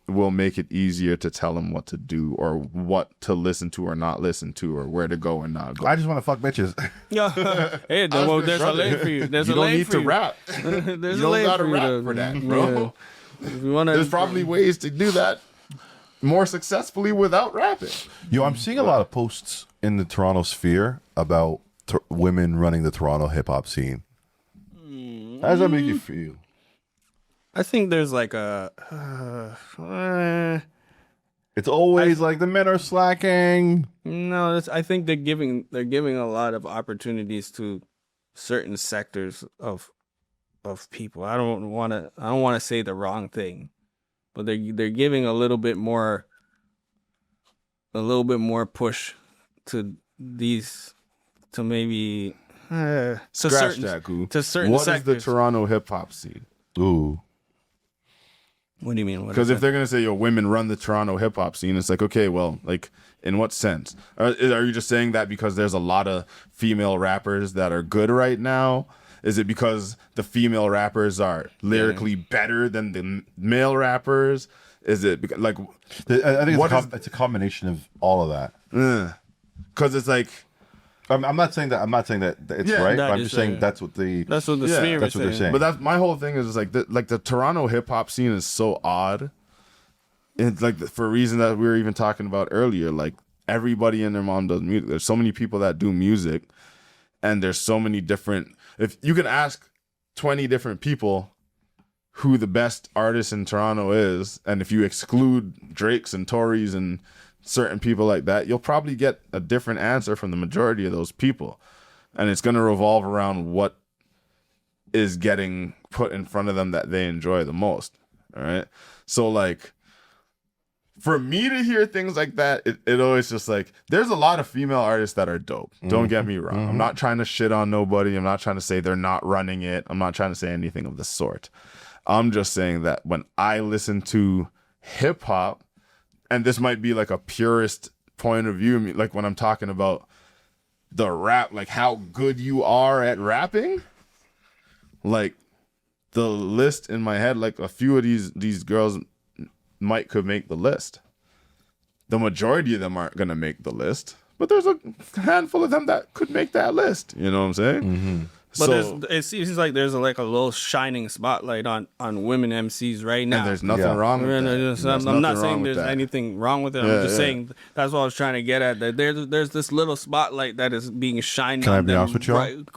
will make it easier to tell him what to do or what to listen to or not listen to or where to go and not go. I just want to fuck bitches. Yeah. Hey, there's a lane for you. There's you a don't lane need for to you. rap. There's You a lane don't gotta for you rap for that, bro. Yeah. If you wanna, There's probably ways to do that more successfully without rapping. Yo, I'm seeing a lot of posts in the Toronto sphere about women running the Toronto hip hop scene. How does that make you feel? I think there's like a. It's always like the men are slacking. No, I think they're giving a lot of opportunities to certain sectors of people. I don't want to say the wrong thing, but they're giving a little bit more push to these, to maybe Scratch that, Goo. to certain What sectors. is the Toronto hip hop scene? Ooh. What do you mean? Because if they're gonna say, "Yo, women run the Toronto hip hop scene," it's like, okay, well, like, in what sense? Are you just saying that because there's a lot of female rappers that are good right now? Is it because the female rappers are lyrically better than the male rappers? Is it because, like, I think it's a combination of all of that. Because it's like, I'm not saying that it's right. But I'm just saying that's what the that's what sphere is they're saying. but that's my whole thing is like the Toronto hip hop scene is so odd. It's like for a reason that we were even talking about earlier. Like everybody and their mom does music. There's so many people that do music, and there's so many different. If you can ask 20 different people who the best artist in Toronto is, and if you exclude Drakes and Tories and certain people like that, you'll probably get a different answer from the majority of those people. And it's going to revolve around what is getting put in front of them that they enjoy the most. All right. So like, for me to hear things like that, it always just like, there's a lot of female artists that are dope. Don't get me wrong. I'm not trying to shit on nobody. I'm not trying to say they're not running it. I'm not trying to say anything of the sort. I'm just saying that when I listen to hip hop, and this might be like a purist point of view, like when I'm talking about the rap, like how good you are at rapping, like the list in my head, like a few of these girls could make the list. The majority of them aren't gonna make the list, but there's a handful of them that could make that list. You know what I'm saying? Mm-hmm. But it seems like there's a little shining spotlight on women MCs right now. And there's nothing wrong with that. I'm not saying there's anything wrong with it. I'm just saying that's what I was trying to get at. That there's this little spotlight that is being shined on them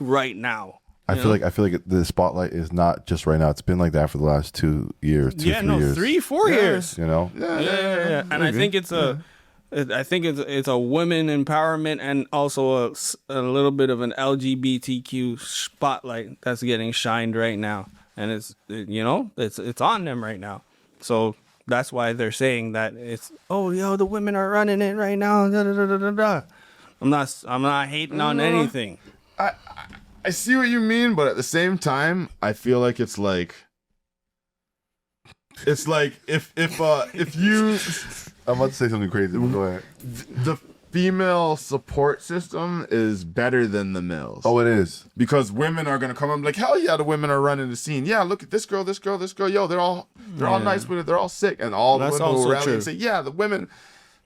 right now. I feel like the spotlight is not just right now. It's been like that for the last 2 years, 3 years. 3-4 years. You know? Yeah. And I think it's a women empowerment and also a little bit of an LGBTQ spotlight that's getting shined right now, and it's on them right now. So that's why they're saying that the women are running it right now. Da, da, da, da, da, da. I'm not hating on anything. I see what you mean, but at the same time, I feel like it's like if you. I'm about to say something crazy, but go ahead. The female support system is better than the males. Oh, it is. Because women are going to come up and be like, hell yeah, the women are running the scene. Yeah, look at this girl. Yo, they're all nice with it. They're all sick. And all the women will rally and say, yeah, the women,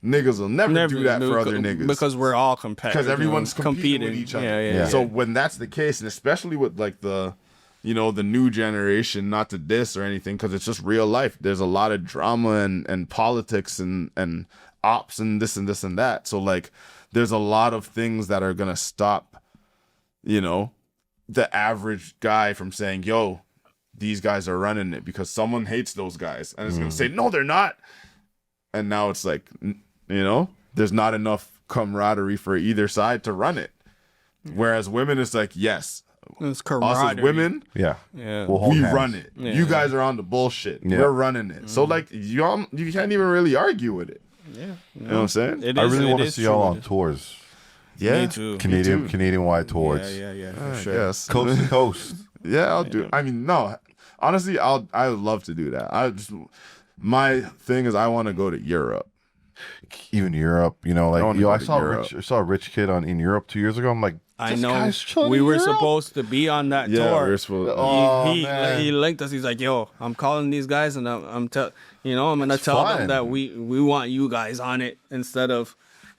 niggas will never do that for other niggas. Because we're all competitive. Because everyone's competing with each other. Yeah. So when that's the case, and especially with like the new generation, not to diss or anything, because it's just real life. There's a lot of drama and politics and ops and this and this and that. So like, there's a lot of things that are gonna stop, the average guy from saying, yo, these guys are running it, because someone hates those guys and it's gonna say, no, they're not. And now it's like, there's not enough camaraderie for either side to run it. Whereas women, it's like, yes, It's us as camaraderie. women, Yeah. Yeah. We'll hold we hands. run it. Yeah. You guys are on the bullshit. Yeah. We're running it. So like you can't even really argue with it. Yeah. You know what I'm saying? It I is- really it want to is see y'all true. on tours. Yeah, Me too. Canadian wide tours. Yeah, for I sure. guess. Coast to coast. Yeah, I'll do. I mean, no, honestly, I would love to do that. My thing is I want to go to Europe. Even Europe, you know, I like wanna yo, go I to saw Europe. I saw a rich kid in Europe 2 years ago. I'm like, I this know. guy's chilling We in were Europe? supposed to be on that Yeah, tour. we're supposed. Oh, he man. he linked us. He's like, "Yo, I'm calling these guys, and I'm gonna tell fun. them that we want you guys on it instead of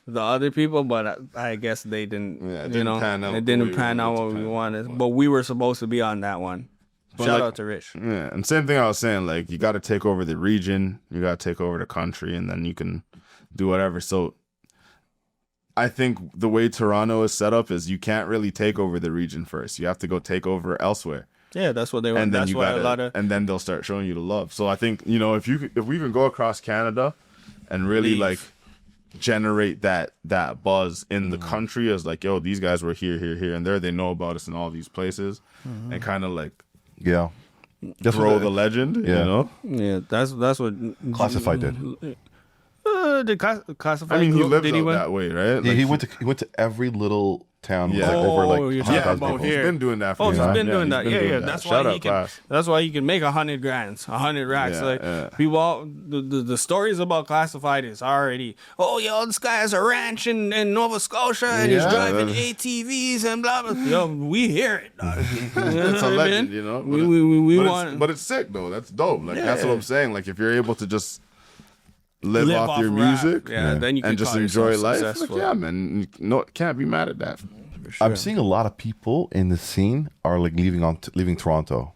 the other people." But I guess they didn't. Yeah, it you didn't know, pan out it the way didn't we pan out wanted what to we pan. wanted. But we were supposed to be on that one. Shout like- out to Rich. Yeah, and same thing I was saying. Like you got to take over the region, you got to take over the country, and then you can do whatever. So I think the way Toronto is set up is you can't really take over the region first. You have to go take over elsewhere. Yeah, that's what they want. And then That's you why gotta, a lot of and then they'll start showing you the love. So I think if we can go across Canada and really Leave. like generate that buzz in Mm-hmm. the country as like, yo, these guys were here, and there. They know about us in all these places, Mm-hmm. and kind of like Yeah. That's grow what the legend. Yeah. You know, yeah, that's what Classified did. Did Classified? I mean, he lived did out win? that way, right? Yeah, Like, he went to every little town. With Yeah. like over like Oh, you're 100,000 talking about people. here. He's been doing that. For Oh, he's years. been doing that. he's Yeah, been yeah. doing That's that. why Shout he out, can. Class. That's why you can make 100 grands, 100 racks. Yeah, like yeah. people, the stories about Classified is already. Oh, yo, this guy has a ranch in Nova Scotia and he's Yeah. driving ATVs and blah blah. Yo, we hear it. Dog. It's a legend, you know. We but want. but it's sick though. That's dope. Like that's Yeah. what I'm saying. Like if you're able to just live live off your rap. music, Yeah, then you can and just call enjoy yourself life. successful. Like, yeah, man. No, can't be mad at that. I'm seeing a lot of people in the scene are like leaving Toronto.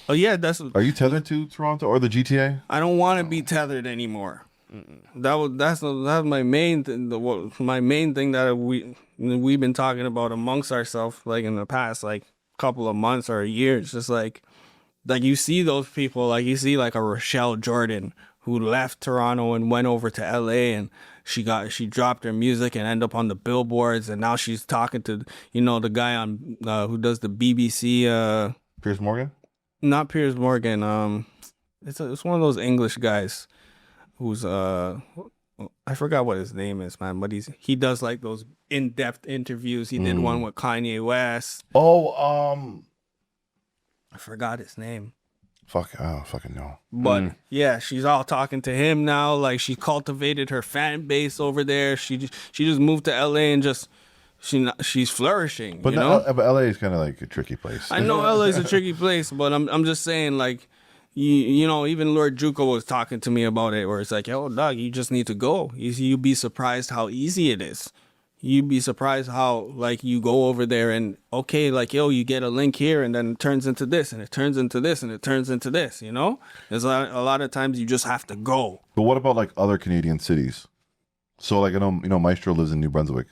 Oh yeah, that's. Are you tethered to Toronto or the GTA? I don't want to be tethered anymore. That's my main my main thing that we've been talking about amongst ourselves like in the past like couple of months or a year. It's just like you see those people, like you see like a Rochelle Jordan who left Toronto and went over to LA, and she dropped her music and ended up on the billboards, and now she's talking to the guy on who does the BBC Piers Morgan? not Piers Morgan. It's one of those English guys who's I forgot what his name is, man. But he does like those in-depth interviews. He did one with Kanye West. Oh, I forgot his name. fuck, I don't fucking know. But yeah, she's all talking to him now. Like she cultivated her fan base over there. She just moved to LA and just she's flourishing. But, you know? but LA is kind of like a tricky place. I know LA is a tricky place, but I'm just saying like. You know, even Lord Juco was talking to me about it, where it's like, yo, dog, you just need to go. You'd be surprised how easy it is. You'd be surprised how, like, you go over there and, okay, like, yo, you get a link here and then it turns into this and it turns into this and it turns into this, you know? There's a lot of times you just have to go. But what about like other Canadian cities? So like I know Maestro lives in New Brunswick.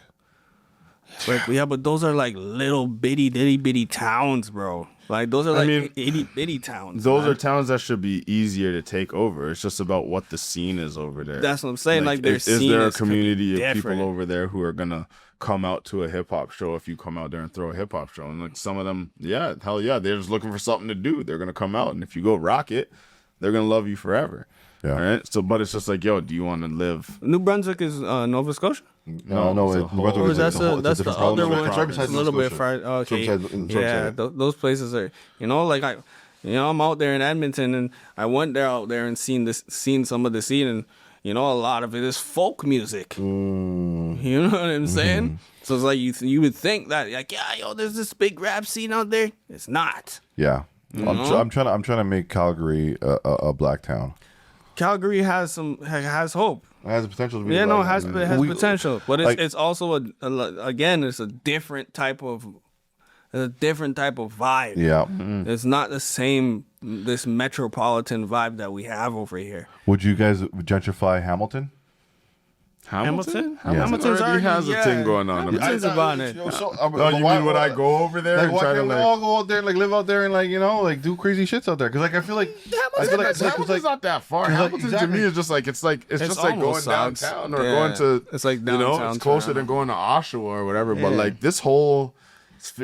But those are like little bitty towns, bro. Like those are like itty bitty towns. Those man. are towns that should be easier to take over. It's just about what the scene is over there. That's what I'm saying. Like their is scene there a is community of different. people over there who are gonna come out to a hip hop show if you come out there and throw a hip hop show? And like some of them, yeah, hell yeah, they're just looking for something to do. They're gonna come out, and if you go rock it, they're gonna love you forever. Yeah. All right. So, but it's just like, yo, do you want to live? New Brunswick is Nova Scotia. No, it's a New whole- Brunswick Or is that's a the different other province. one. It's right beside It's a little Nova bit Scotia. far. Okay, It's right beside- yeah, those places are. Like I'm out there in Edmonton, and I went out there and seen some of the scene, and a lot of it is folk music. You know what I'm saying? So it's like you would think that like there's this big rap scene out there. It's not. Yeah. I'm trying to make Calgary a black town. Calgary has hope. It has the potential to be. Yeah, a no, it black has town. potential, but like- it's also again it's a different type of vibe. Yeah. It's not the same this metropolitan vibe that we have over here. Would you guys gentrify Hamilton? Hamilton? Yeah. Hamilton's already has a yeah, thing going on. Hamilton's about it. Oh, you mean would I go over there Like, and why try to can't we like? all go out there and like live out there and like do crazy shits out there? Because like I feel like Hamilton's not that far. like, Hamilton exactly. to me is just like it's just like going almost sucks. downtown or Yeah. going to It's like it's downtown closer Toronto. than going to Oshawa or whatever. Yeah. But like this whole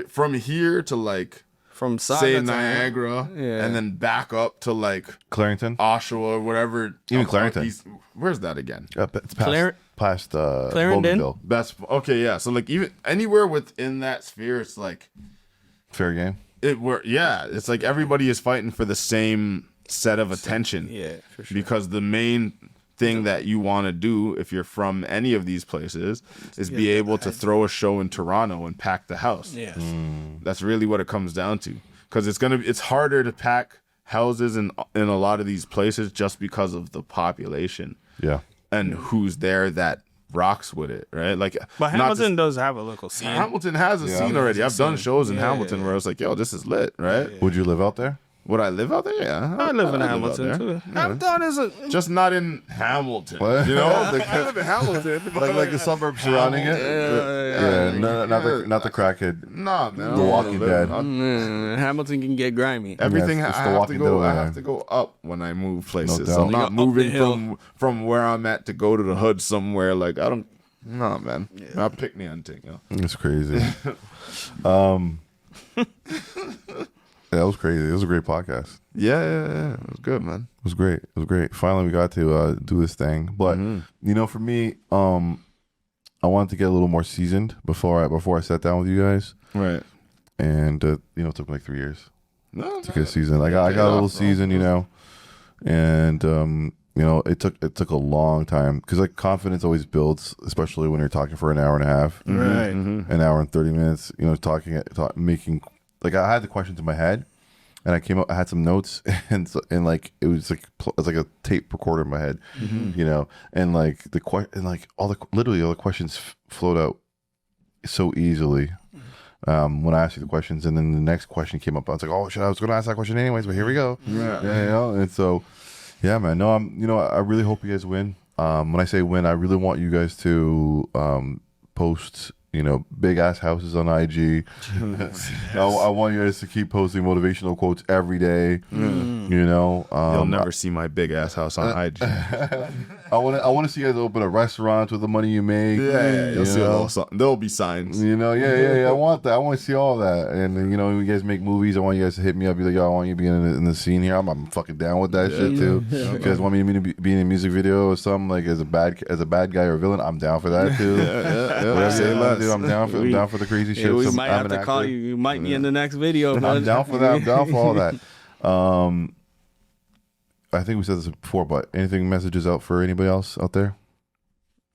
from here to like From Saga say to- Niagara, Yeah. and then back up to like Clarington. Oshawa or whatever. Even up Clarington. east. Where's that again? It's past Clarendon? Bowmanville. That's okay. Yeah. So like even anywhere within that sphere, it's like Fair game. it's like everybody is fighting for the same set of attention. Yeah, for sure. Because the main thing that you want to do if you're from any of these places is be able to throw a show in Toronto and pack the house. Yes. That's really what it comes down to. Because it's harder to pack houses in a lot of these places just because of the population Yeah. and who's there that rocks with it, right? Like, But not Hamilton does have a local scene. Hamilton has a scene already. I've done shows in Hamilton where I was like, yo, this is lit, right? Would you live out there? Would I live out there? Yeah. I live in out Hamilton there. too. Hamilton is a Just not in Hamilton. What? You know? I live in Hamilton. Like the suburbs surrounding it? Yeah, not the crackhead. Nah, man. The Walking Dead. Hamilton can get grimy. Everything Yes, it's I the have to Walking go. Dead I over have to go up when I move places. doubt. I'm not You go up the moving hill. from where I'm at to go to the hood somewhere. Like I don't. Nah, man. Not pick me hunting. Yo. It's crazy. Yeah, that was crazy. It was a great podcast. Yeah. It was good, man. It was great. It was great. Finally, we got to do this thing. But for me, I wanted to get a little more seasoned before I sat down with you guys, Right. and it took me like 3 years No, to get seasoned. I got a little seasoned, and it took a long time because like confidence always builds, especially when you're talking for an hour and a half, Right. an hour and 30 minutes. Making like I had the questions in my head. And I had some notes, and like it was like a tape recorder in my head, and like literally all the questions flowed out so easily when I asked you the questions, and then the next question came up. I was like, oh shit, I was going to ask that question anyways, but here we go. Yeah, and so yeah, man. No, I really hope you guys win. When I say win, I really want you guys to post. Big ass houses on IG. I want you guys to keep posting motivational quotes every day. You'll never see my big ass house on IG. I want to see you guys open a restaurant with the money you make. Yeah. You'll see a little something. There'll be signs. I want that. I want to see all that. And when you guys make movies, I want you guys to hit me up. Be like, yo, I want you to be in the scene here. I'm fucking down with that shit too. You guys want me to be in a music video or something like as a bad guy or a villain? I'm down for that too. Whatever Say you want less. to do, I'm down for the crazy shit. We So might I'm have an to call actor. you. You might be in the next video. I'm down for that. I'm down for all that. I think we said this before, but anything messages out for anybody else out there?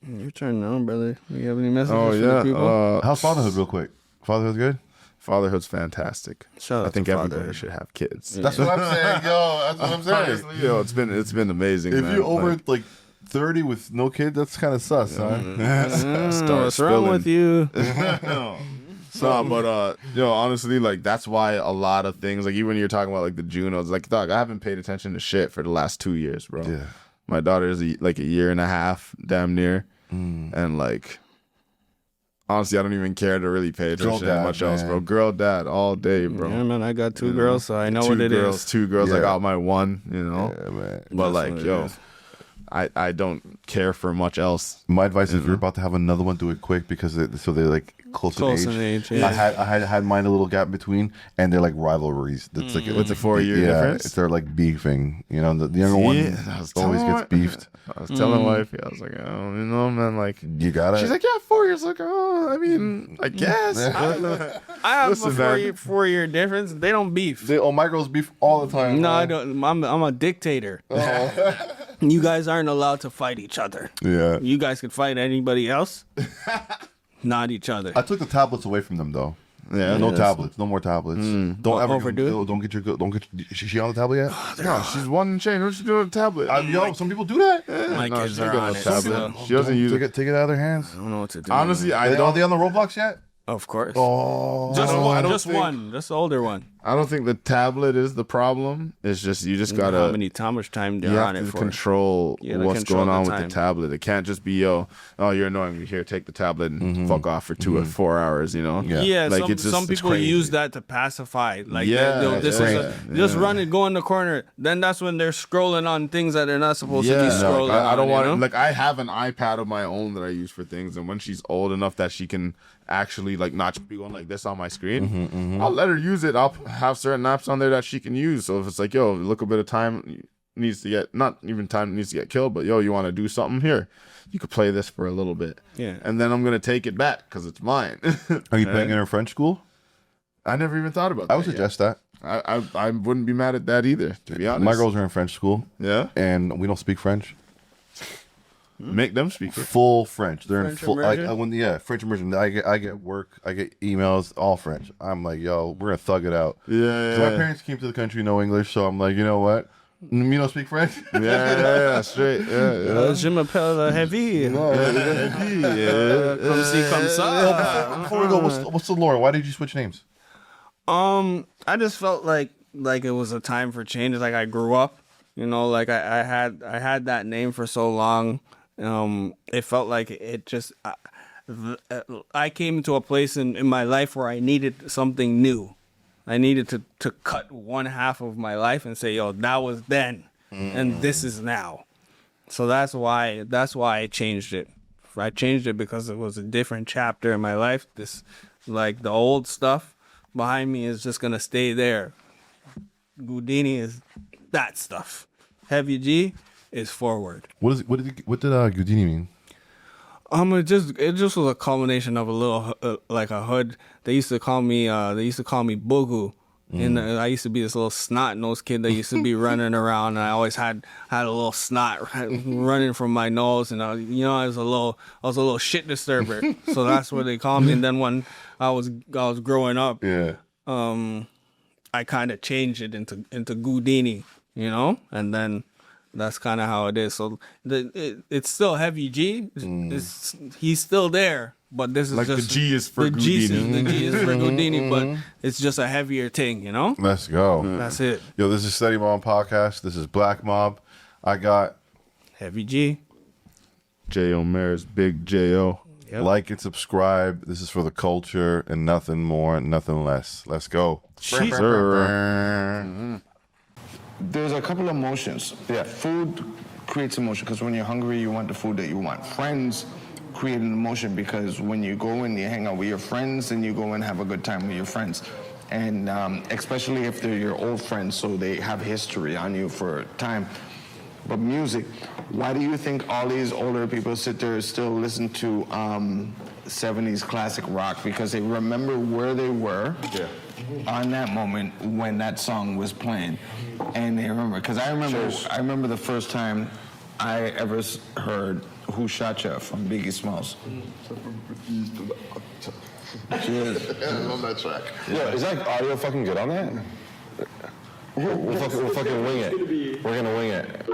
Your turn now, brother. You have any messages Oh for the yeah. people? How's fatherhood, real quick? Fatherhood's good. Fatherhood's fantastic. Shout out I think to everybody fatherhood. should have kids. That's what I'm saying, yo. That's what I'm saying. Honestly, yo, it's been amazing. If man. you're over Like, like 30 with no kid, that's kind of sus, huh? start What's wrong with you? No, but honestly, like that's why a lot of things, like even when you're talking about like the Junos, like dog, I haven't paid attention to shit for the last 2 years, bro. Yeah. My daughter is like a year and a half, damn near, and like honestly, I don't even care to really pay attention to dad, much else, man. bro. Girl, dad, all day, bro. Yeah, man. I got two girls, so I know what it is. Two girls. I Yeah. got my one, Yeah, man. But That's like, what it yo, is. I don't care for much else. My advice is if you're about to have another one, do it quick because so they're like close in age. yeah. I had mine a little gap between, and they're like rivalries. That's like With the 4-year difference? They're like beefing. The younger one I was always telling gets beefed. I was telling wife, I was like, oh, man, like. You got it. She's like, yeah, 4 years. Like, oh, I mean, I guess. I don't know. I have Listen, a man. 4-year difference. They don't beef. my girls beef all the time. No, man. I don't. I'm a dictator. You guys aren't allowed to fight each other. Yeah. You guys can fight anybody else, not each other. I took the tablets away from them though. Yeah. No tablets. No more tablets. Don't ever overdo it? Don't get your. Is she on the tablet yet? No, she's one and change. What's she doing with a tablet? Yo, some people do that. My No, kids she are got on a it. tablet. So She doesn't use it. Take it out of their hands. I don't know what to do. Honestly, I Are don't. they on the Roblox yet? of course. Oh, Just I one. don't Just think- one. Just the older one. I don't think the tablet is the problem. It's just you just gotta how much time you they're on have it to for. control what's control going on the with time. the tablet. It can't just be you're annoying me. Here, take the tablet and fuck off for 2 or 4 hours. You know? Yeah. Yeah, Like, some it's people crazy. use that to pacify. Like, Yeah, they'll- this crazy. is just run it, go in the corner. Then that's when they're scrolling on things that they're not supposed to be scrolling like, I don't on, want you to. know? Like, I have an iPad of my own that I use for things, and when she's old enough that she can actually like not just be going like this on my screen, I'll let her use it. I'll have certain apps on there that she can use. So if it's like, yo, look, a bit of time needs to get not even time needs to get killed, but yo, you want to do something here? You could play this for a little bit, Yeah. and then I'm gonna take it back because it's mine. Are you playing in her French school? I never even thought about that. I would suggest that. I wouldn't be mad at that either, to be honest. My girls are in French school, Yeah. and we don't speak French. Make them speak it. Full French. They're in French full. immersion? French immersion. I get work. I get emails. All French. I'm like, yo, we're gonna thug it out. Yeah. So my parents came to the country no English, so I'm like, you know what? You don't speak French? Yeah, straight. Yeah. Je m'appelle Heavy. Comme si, comme ça. Before we go, what's the lore? Why did you switch names? I just felt like it was a time for change. Like I grew up, you know, like I had that name for so long. It felt like it just. I came to a place in my life where I needed something new. I needed to cut one half of my life and say, yo, that was then, and this is now. So that's why I changed it. I changed it because it was a different chapter in my life. This, like, the old stuff behind me is just gonna stay there. Gudini is that stuff. Heavy G is forward. What did Gudini mean? It just was a culmination of a little like a hood. They used to call me Bogu. And I used to be this little snot-nosed kid that used to be running around, and I always had a little snot running from my nose, and I was a little shit disturber. So that's what they called me. And then when I was growing up, Yeah. I kind of changed it into Gudini, you know, and then that's kind of how it is. So it's still Heavy G. He's still there. But this is Like just the G is for the G Gudini. the G is for Gudini, but it's just a heavier thing, you know? Let's go. That's it. Yo, this is Steady Mobbin Podcast. This is Black Mob. I got Heavy G. J.O. Mairs, big J.O. Yep. like and subscribe. This is for the culture and nothing more, nothing less. Let's go. Jeez. Sir. There's a couple of emotions. Yeah, food creates emotion because when you're hungry, you want the food that you want. Friends create an emotion because when you go and you hang out with your friends and you go and have a good time with your friends. And especially if they're your old friends, so they have history on you for time. But music, why do you think all these older people sit there and still listen to 70s classic rock? Because they remember where they were on that moment when that song was playing. And they remember, because I remember the first time I ever heard Who Shot Ya from Biggie Smalls. Cheers. On that track. Yeah, is that audio fucking good on that? We'll fucking wing it. We're gonna wing it.